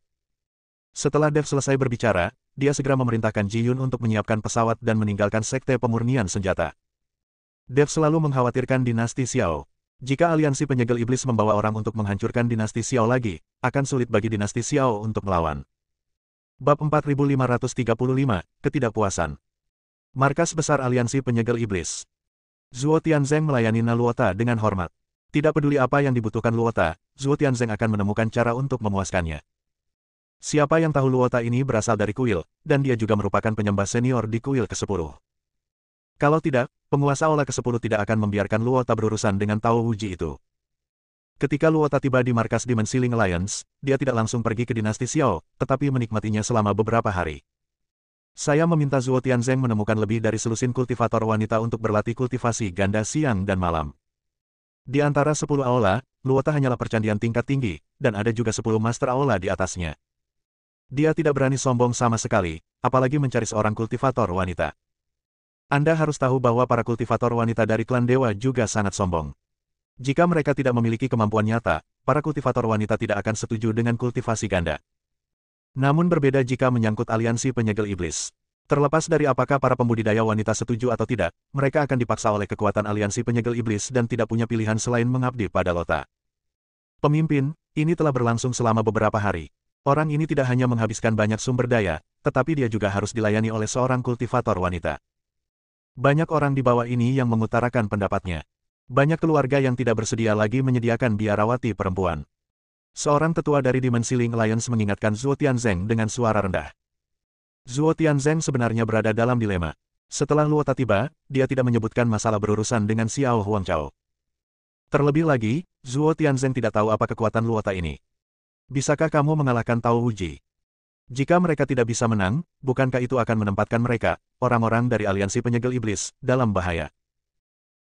Setelah Dev selesai berbicara, dia segera memerintahkan Ji Yun untuk menyiapkan pesawat dan meninggalkan Sekte Pemurnian Senjata. Dev selalu mengkhawatirkan dinasti Xiao. Jika aliansi penyegel iblis membawa orang untuk menghancurkan dinasti Xiao lagi, akan sulit bagi dinasti Xiao untuk melawan. Bab 4535, Ketidakpuasan. Markas Besar Aliansi Penyegel Iblis. Zhuo Tianzeng melayani Naluota dengan hormat. Tidak peduli apa yang dibutuhkan Luota, Zhuo Tianzeng akan menemukan cara untuk memuaskannya. Siapa yang tahu Luota ini berasal dari kuil, dan dia juga merupakan penyembah senior di kuil ke-10. Kalau tidak, penguasa Aula ke-10 tidak akan membiarkan Luota berurusan dengan Tao Wuji itu. Ketika Luota tiba di markas Dimensi Ling Alliance, dia tidak langsung pergi ke dinasti Xiao, tetapi menikmatinya selama beberapa hari. Saya meminta Zhuo Tianzeng menemukan lebih dari selusin kultivator wanita untuk berlatih kultivasi ganda siang dan malam. Di antara 10 aula, Luota hanyalah percandian tingkat tinggi, dan ada juga 10 master aula di atasnya. Dia tidak berani sombong sama sekali, apalagi mencari seorang kultivator wanita. Anda harus tahu bahwa para kultivator wanita dari klan dewa juga sangat sombong. Jika mereka tidak memiliki kemampuan nyata, para kultivator wanita tidak akan setuju dengan kultivasi ganda. Namun berbeda jika menyangkut aliansi penyegel iblis. Terlepas dari apakah para pembudidaya wanita setuju atau tidak, mereka akan dipaksa oleh kekuatan aliansi penyegel iblis dan tidak punya pilihan selain mengabdi pada Lota. Pemimpin, ini telah berlangsung selama beberapa hari. Orang ini tidak hanya menghabiskan banyak sumber daya, tetapi dia juga harus dilayani oleh seorang kultivator wanita. Banyak orang di bawah ini yang mengutarakan pendapatnya. Banyak keluarga yang tidak bersedia lagi menyediakan biarawati perempuan. Seorang tetua dari Dimensi Ling Alliance mengingatkan Zhuo Tianzeng dengan suara rendah. Zhuo Tianzeng sebenarnya berada dalam dilema. Setelah Luota tiba, dia tidak menyebutkan masalah berurusan dengan Xiao Huangchao. Terlebih lagi, Zhuo Tianzeng tidak tahu apa kekuatan Luota ini. Bisakah kamu mengalahkan Tao Wuji? Jika mereka tidak bisa menang, bukankah itu akan menempatkan mereka, orang-orang dari aliansi penyegel iblis, dalam bahaya?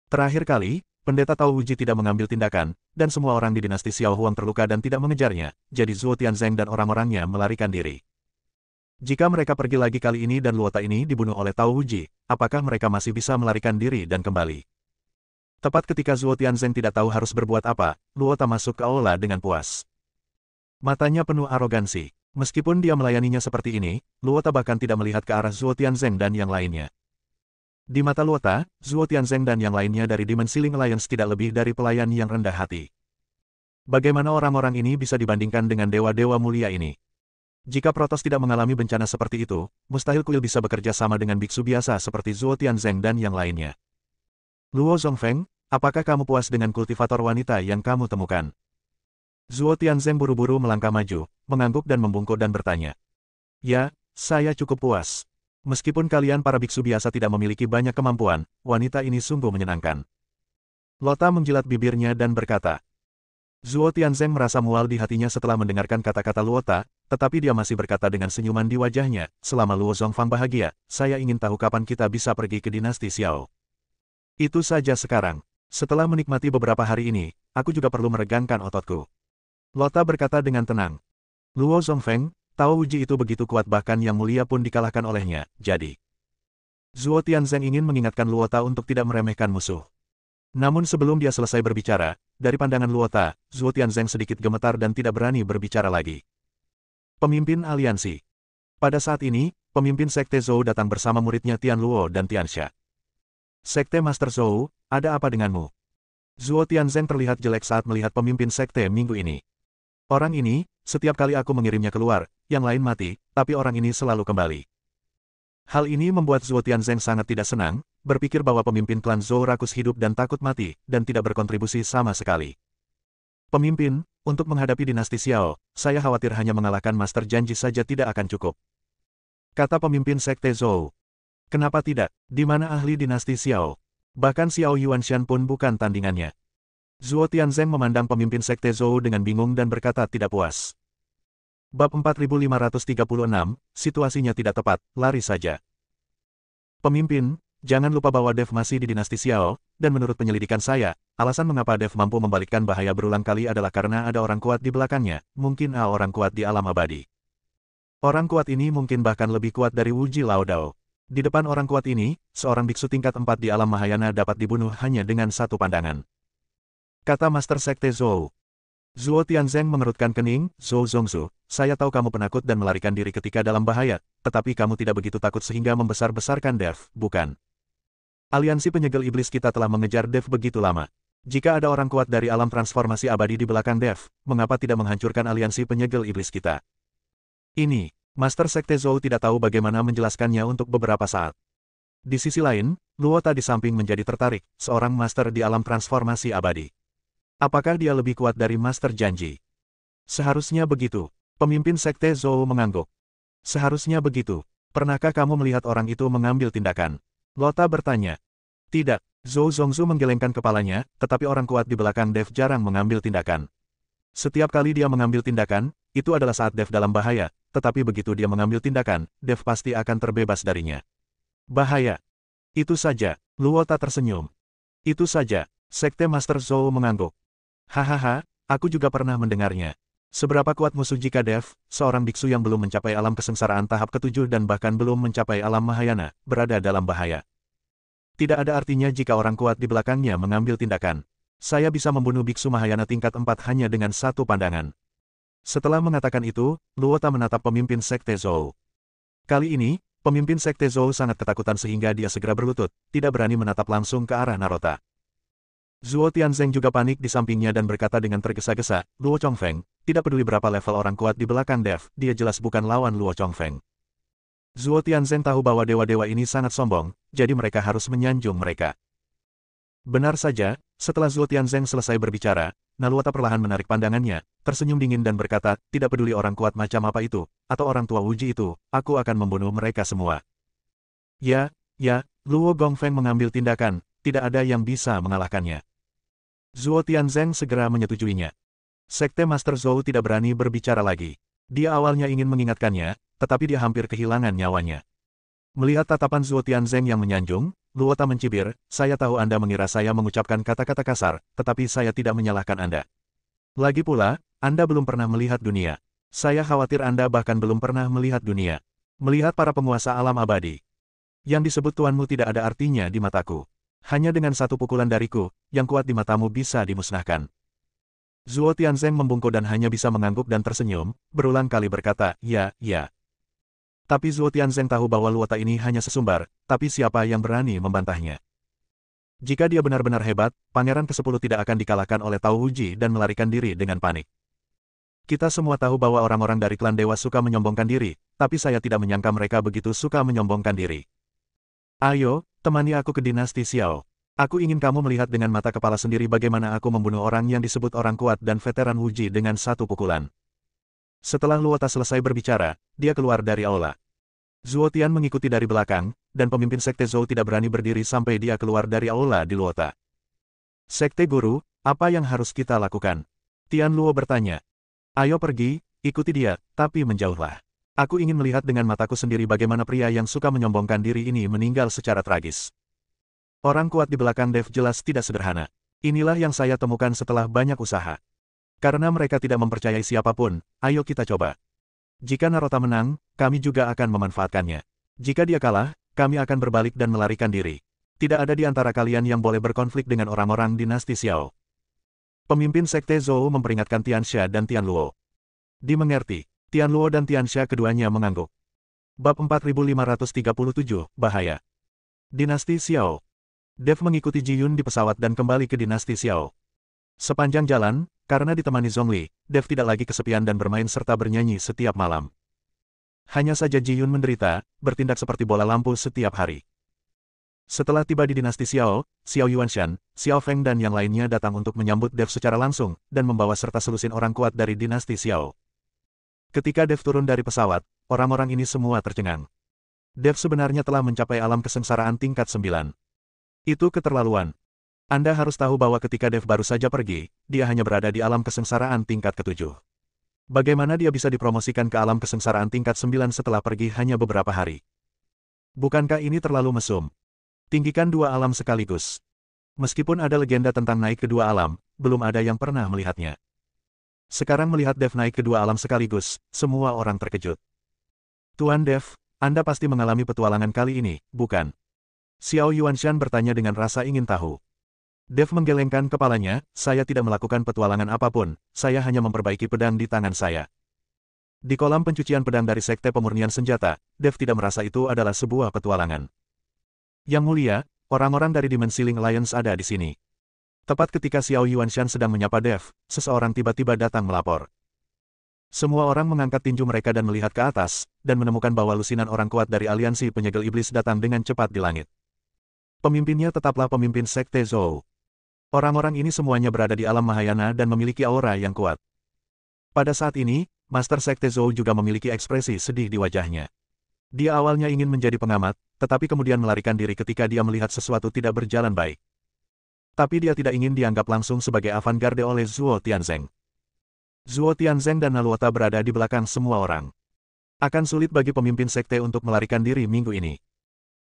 Terakhir kali, pendeta Tao Wuji tidak mengambil tindakan, dan semua orang di dinasti Xiao Huang terluka dan tidak mengejarnya, jadi Zhuo Tianzeng dan orang-orangnya melarikan diri. Jika mereka pergi lagi kali ini dan Luota ini dibunuh oleh Tao Wuji, apakah mereka masih bisa melarikan diri dan kembali? Tepat ketika Zhuo Tianzeng tidak tahu harus berbuat apa, Luota masuk ke aula dengan puas. Matanya penuh arogansi. Meskipun dia melayaninya seperti ini, Luota bahkan tidak melihat ke arah Zhuo Tianzeng dan yang lainnya. Di mata Luota, Zhuo Tianzeng dan yang lainnya dari Dimensi Ling Alliance tidak lebih dari pelayan yang rendah hati. Bagaimana orang-orang ini bisa dibandingkan dengan dewa-dewa mulia ini? Jika Protos tidak mengalami bencana seperti itu, mustahil kuil bisa bekerja sama dengan biksu biasa seperti Zhuo Tianzeng dan yang lainnya. Luo Zongfeng, apakah kamu puas dengan kultivator wanita yang kamu temukan? Zhuo Tianzeng buru-buru melangkah maju, mengangguk dan membungkuk dan bertanya. Ya, saya cukup puas. Meskipun kalian para biksu biasa tidak memiliki banyak kemampuan, wanita ini sungguh menyenangkan. Lota menjilat bibirnya dan berkata. Zhuo Tianzeng merasa mual di hatinya setelah mendengarkan kata-kata Luota, tetapi dia masih berkata dengan senyuman di wajahnya, selama Luo Zongfang bahagia, saya ingin tahu kapan kita bisa pergi ke dinasti Xiao. Itu saja sekarang. Setelah menikmati beberapa hari ini, aku juga perlu meregangkan ototku. Lota berkata dengan tenang. Luo Zongfeng, Tao Wuji itu begitu kuat bahkan yang mulia pun dikalahkan olehnya, jadi. Zhuo Tianzeng ingin mengingatkan Luota untuk tidak meremehkan musuh. Namun sebelum dia selesai berbicara, dari pandangan Luota, Zhuo Tianzeng sedikit gemetar dan tidak berani berbicara lagi. Pemimpin Aliansi. Pada saat ini, pemimpin Sekte Zhou datang bersama muridnya Tian Luo dan Tian Xia. Sekte Master Zhou, ada apa denganmu? Zhuo Tianzeng terlihat jelek saat melihat pemimpin sekte minggu ini. Orang ini, setiap kali aku mengirimnya keluar, yang lain mati, tapi orang ini selalu kembali. Hal ini membuat Zhuo Tianzeng sangat tidak senang, berpikir bahwa pemimpin klan Zhou rakus hidup dan takut mati, dan tidak berkontribusi sama sekali. Pemimpin, untuk menghadapi dinasti Xiao, saya khawatir hanya mengalahkan Master Janji saja tidak akan cukup. Kata pemimpin Sekte Zhou. Kenapa tidak? Di mana ahli dinasti Xiao? Bahkan Xiao Yuanshan pun bukan tandingannya. Zhuo Tianzeng memandang pemimpin Sekte Zhou dengan bingung dan berkata tidak puas. Bab 4536, situasinya tidak tepat, lari saja. Pemimpin, jangan lupa bahwa Dev masih di dinasti Xiao, dan menurut penyelidikan saya, alasan mengapa Dev mampu membalikkan bahaya berulang kali adalah karena ada orang kuat di belakangnya, mungkin orang kuat di alam abadi. Orang kuat ini mungkin bahkan lebih kuat dari Wuji Laodao. Di depan orang kuat ini, seorang biksu tingkat 4 di alam Mahayana dapat dibunuh hanya dengan satu pandangan. Kata Master Sekte Zhou. Zhuo Tianzeng mengerutkan kening, Zhou Zongzu, saya tahu kamu penakut dan melarikan diri ketika dalam bahaya, tetapi kamu tidak begitu takut sehingga membesar-besarkan Dev, bukan? Aliansi penyegel iblis kita telah mengejar Dev begitu lama. Jika ada orang kuat dari alam transformasi abadi di belakang Dev, mengapa tidak menghancurkan aliansi penyegel iblis kita? Ini, Master Sekte Zhou tidak tahu bagaimana menjelaskannya untuk beberapa saat. Di sisi lain, Luota di samping menjadi tertarik, seorang master di alam transformasi abadi. Apakah dia lebih kuat dari Master Janji? Seharusnya begitu. Pemimpin Sekte Zhou mengangguk. Seharusnya begitu. Pernahkah kamu melihat orang itu mengambil tindakan? Lota bertanya. Tidak. Zhou Zongzu menggelengkan kepalanya, tetapi orang kuat di belakang Dev jarang mengambil tindakan. Setiap kali dia mengambil tindakan, itu adalah saat Dev dalam bahaya, tetapi begitu dia mengambil tindakan, Dev pasti akan terbebas darinya. Bahaya. Itu saja. Luota tersenyum. Itu saja. Sekte Master Zhou mengangguk. Hahaha, aku juga pernah mendengarnya. Seberapa kuat musuh jika Dev, seorang biksu yang belum mencapai alam kesengsaraan tahap ke-7 dan bahkan belum mencapai alam Mahayana, berada dalam bahaya. Tidak ada artinya jika orang kuat di belakangnya mengambil tindakan. Saya bisa membunuh biksu Mahayana tingkat 4 hanya dengan satu pandangan. Setelah mengatakan itu, Luota menatap pemimpin Sekte Zhou. Kali ini, pemimpin Sekte Zhou sangat ketakutan sehingga dia segera berlutut, tidak berani menatap langsung ke arah Narota. Zhuo Tianzeng juga panik di sampingnya dan berkata dengan tergesa-gesa, Luo Chongfeng, tidak peduli berapa level orang kuat di belakang Dev, dia jelas bukan lawan Luo Chongfeng. Zhuo Tianzeng tahu bahwa dewa-dewa ini sangat sombong, jadi mereka harus menyanjung mereka. Benar saja, setelah Zhuo Tianzeng selesai berbicara, Naluota perlahan menarik pandangannya, tersenyum dingin dan berkata, tidak peduli orang kuat macam apa itu, atau orang tua Wuji itu, aku akan membunuh mereka semua. Ya, Luo Gongfeng mengambil tindakan, tidak ada yang bisa mengalahkannya. Zhuo Tianzeng segera menyetujuinya. Sekte Master Zhou tidak berani berbicara lagi. Dia awalnya ingin mengingatkannya, tetapi dia hampir kehilangan nyawanya. Melihat tatapan Zhuo Tianzeng yang menyanjung, Luota mencibir, saya tahu Anda mengira saya mengucapkan kata-kata kasar, tetapi saya tidak menyalahkan Anda. Lagi pula, Anda belum pernah melihat dunia. Saya khawatir Anda bahkan belum pernah melihat dunia. Melihat para penguasa alam abadi. Yang disebut tuanmu tidak ada artinya di mataku. Hanya dengan satu pukulan dariku, yang kuat di matamu bisa dimusnahkan. Zhuo Tianzeng membungkuk dan hanya bisa mengangguk dan tersenyum, berulang kali berkata, ya. Tapi Zhuo Tianzeng tahu bahwa Luota ini hanya sesumbar, tapi siapa yang berani membantahnya? Jika dia benar-benar hebat, Pangeran ke-10 tidak akan dikalahkan oleh Tao Wuji dan melarikan diri dengan panik. Kita semua tahu bahwa orang-orang dari klan dewa suka menyombongkan diri, tapi saya tidak menyangka mereka begitu suka menyombongkan diri. Ayo, temani aku ke dinasti Xiao. Aku ingin kamu melihat dengan mata kepala sendiri bagaimana aku membunuh orang yang disebut orang kuat dan veteran Wuji dengan satu pukulan. Setelah Luota selesai berbicara, dia keluar dari aula. Zhuo Tian mengikuti dari belakang, dan pemimpin Sekte Zhou tidak berani berdiri sampai dia keluar dari aula di Luota. Sekte Guru, apa yang harus kita lakukan? Tian Luo bertanya. Ayo pergi, ikuti dia, tapi menjauhlah. Aku ingin melihat dengan mataku sendiri bagaimana pria yang suka menyombongkan diri ini meninggal secara tragis. Orang kuat di belakang Dev jelas tidak sederhana. Inilah yang saya temukan setelah banyak usaha. Karena mereka tidak mempercayai siapapun, ayo kita coba. Jika Narota menang, kami juga akan memanfaatkannya. Jika dia kalah, kami akan berbalik dan melarikan diri. Tidak ada di antara kalian yang boleh berkonflik dengan orang-orang dinasti Xiao. Pemimpin Sekte Zhou memperingatkan Tianxia dan Tian Luo. Dimengerti. Tian Luo dan Tianxia keduanya mengangguk. Bab 4537, Bahaya. Dinasti Xiao. Dev mengikuti Ji Yun di pesawat dan kembali ke dinasti Xiao. Sepanjang jalan, karena ditemani Zhongli, Dev tidak lagi kesepian dan bermain serta bernyanyi setiap malam. Hanya saja Ji Yun menderita, bertindak seperti bola lampu setiap hari. Setelah tiba di dinasti Xiao, Xiao Yuanshan, Xiao Feng dan yang lainnya datang untuk menyambut Dev secara langsung, dan membawa serta selusin orang kuat dari dinasti Xiao. Ketika Dev turun dari pesawat, orang-orang ini semua tercengang. Dev sebenarnya telah mencapai alam kesengsaraan tingkat 9. Itu keterlaluan. Anda harus tahu bahwa ketika Dev baru saja pergi, dia hanya berada di alam kesengsaraan tingkat ke-7. Bagaimana dia bisa dipromosikan ke alam kesengsaraan tingkat 9 setelah pergi hanya beberapa hari? Bukankah ini terlalu mesum? Tinggikan dua alam sekaligus. Meskipun ada legenda tentang naik ke dua alam, belum ada yang pernah melihatnya. Sekarang melihat Dev naik ke dua alam sekaligus, semua orang terkejut. Tuan Dev, Anda pasti mengalami petualangan kali ini, bukan? Xiao Yuanshan bertanya dengan rasa ingin tahu. Dev menggelengkan kepalanya, saya tidak melakukan petualangan apapun, saya hanya memperbaiki pedang di tangan saya. Di kolam pencucian pedang dari Sekte Pemurnian Senjata, Dev tidak merasa itu adalah sebuah petualangan. Yang mulia, orang-orang dari Dimensiling Alliance ada di sini. Tepat ketika Xiao Yuanshan sedang menyapa Dev, seseorang tiba-tiba datang melapor. Semua orang mengangkat tinju mereka dan melihat ke atas, dan menemukan bahwa lusinan orang kuat dari aliansi penyegel iblis datang dengan cepat di langit. Pemimpinnya tetaplah pemimpin Sekte Zou. Orang-orang ini semuanya berada di alam Mahayana dan memiliki aura yang kuat. Pada saat ini, Master Sekte Zou juga memiliki ekspresi sedih di wajahnya. Dia awalnya ingin menjadi pengamat, tetapi kemudian melarikan diri ketika dia melihat sesuatu tidak berjalan baik. Tapi dia tidak ingin dianggap langsung sebagai avant-garde oleh Zhuo Tianzeng. Zhuo Tianzeng dan Naluota berada di belakang semua orang. Akan sulit bagi pemimpin sekte untuk melarikan diri minggu ini.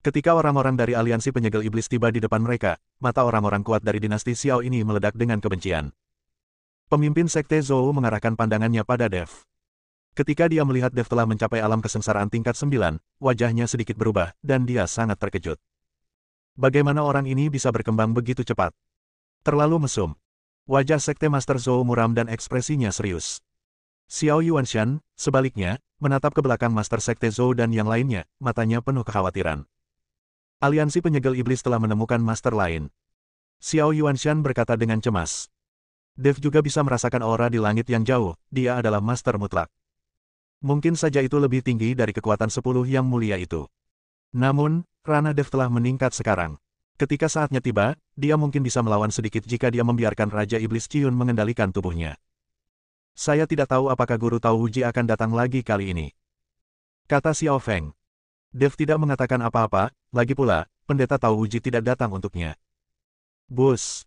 Ketika orang-orang dari aliansi penyegel iblis tiba di depan mereka, mata orang-orang kuat dari dinasti Xiao ini meledak dengan kebencian. Pemimpin sekte Zhou mengarahkan pandangannya pada Dev. Ketika dia melihat Dev telah mencapai alam kesengsaraan tingkat 9, wajahnya sedikit berubah, dan dia sangat terkejut. Bagaimana orang ini bisa berkembang begitu cepat? Terlalu mesum. Wajah Sekte Master Zhou muram dan ekspresinya serius. Xiao Yuanshan, sebaliknya, menatap ke belakang Master Sekte Zhou dan yang lainnya, matanya penuh kekhawatiran. Aliansi penyegel iblis telah menemukan master lain. Xiao Yuanshan berkata dengan cemas. Dev juga bisa merasakan aura di langit yang jauh, dia adalah master mutlak. Mungkin saja itu lebih tinggi dari kekuatan 10 yang mulia itu. Namun, ranah Dev telah meningkat sekarang. Ketika saatnya tiba, dia mungkin bisa melawan sedikit jika dia membiarkan Raja Iblis Ciun mengendalikan tubuhnya. Saya tidak tahu apakah Guru Tao Huji akan datang lagi kali ini. Kata Xiao Feng. Dev tidak mengatakan apa-apa, lagi pula, Pendeta Tao Huji tidak datang untuknya. Bus.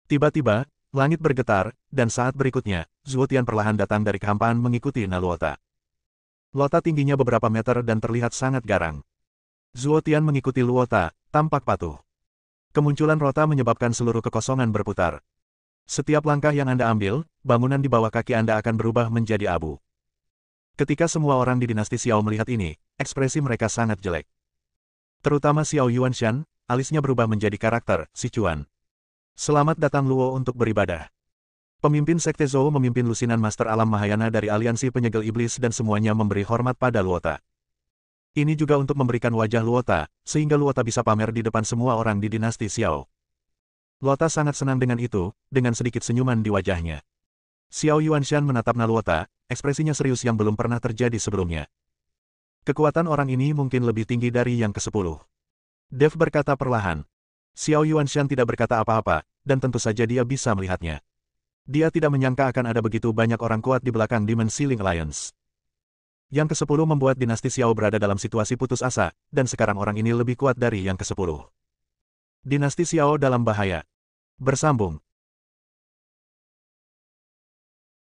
Tiba-tiba, langit bergetar, dan saat berikutnya, Zhuo Tian perlahan datang dari kehampaan mengikuti Naluota. Luota tingginya beberapa meter dan terlihat sangat garang. Zhuo Tian mengikuti Luota, tampak patuh. Kemunculan Rota menyebabkan seluruh kekosongan berputar. Setiap langkah yang Anda ambil, bangunan di bawah kaki Anda akan berubah menjadi abu. Ketika semua orang di dinasti Xiao melihat ini, ekspresi mereka sangat jelek. Terutama Xiao Yuanshan, alisnya berubah menjadi karakter Sichuan. Selamat datang Luo untuk beribadah. Pemimpin Sekte Zhou memimpin lusinan Master Alam Mahayana dari aliansi penyegel iblis dan semuanya memberi hormat pada Luota. Ini juga untuk memberikan wajah Luota, sehingga Luota bisa pamer di depan semua orang di dinasti Xiao. Luota sangat senang dengan itu, dengan sedikit senyuman di wajahnya. Xiao Yuanshan menatap Naluota, ekspresinya serius yang belum pernah terjadi sebelumnya. Kekuatan orang ini mungkin lebih tinggi dari yang ke-10. Dev berkata perlahan. Xiao Yuanshan tidak berkata apa-apa, dan tentu saja dia bisa melihatnya. Dia tidak menyangka akan ada begitu banyak orang kuat di belakang Dimensiling Alliance. Yang ke-10 membuat dinasti Xiao berada dalam situasi putus asa, dan sekarang orang ini lebih kuat dari yang ke-10. Dinasti Xiao dalam bahaya. Bersambung.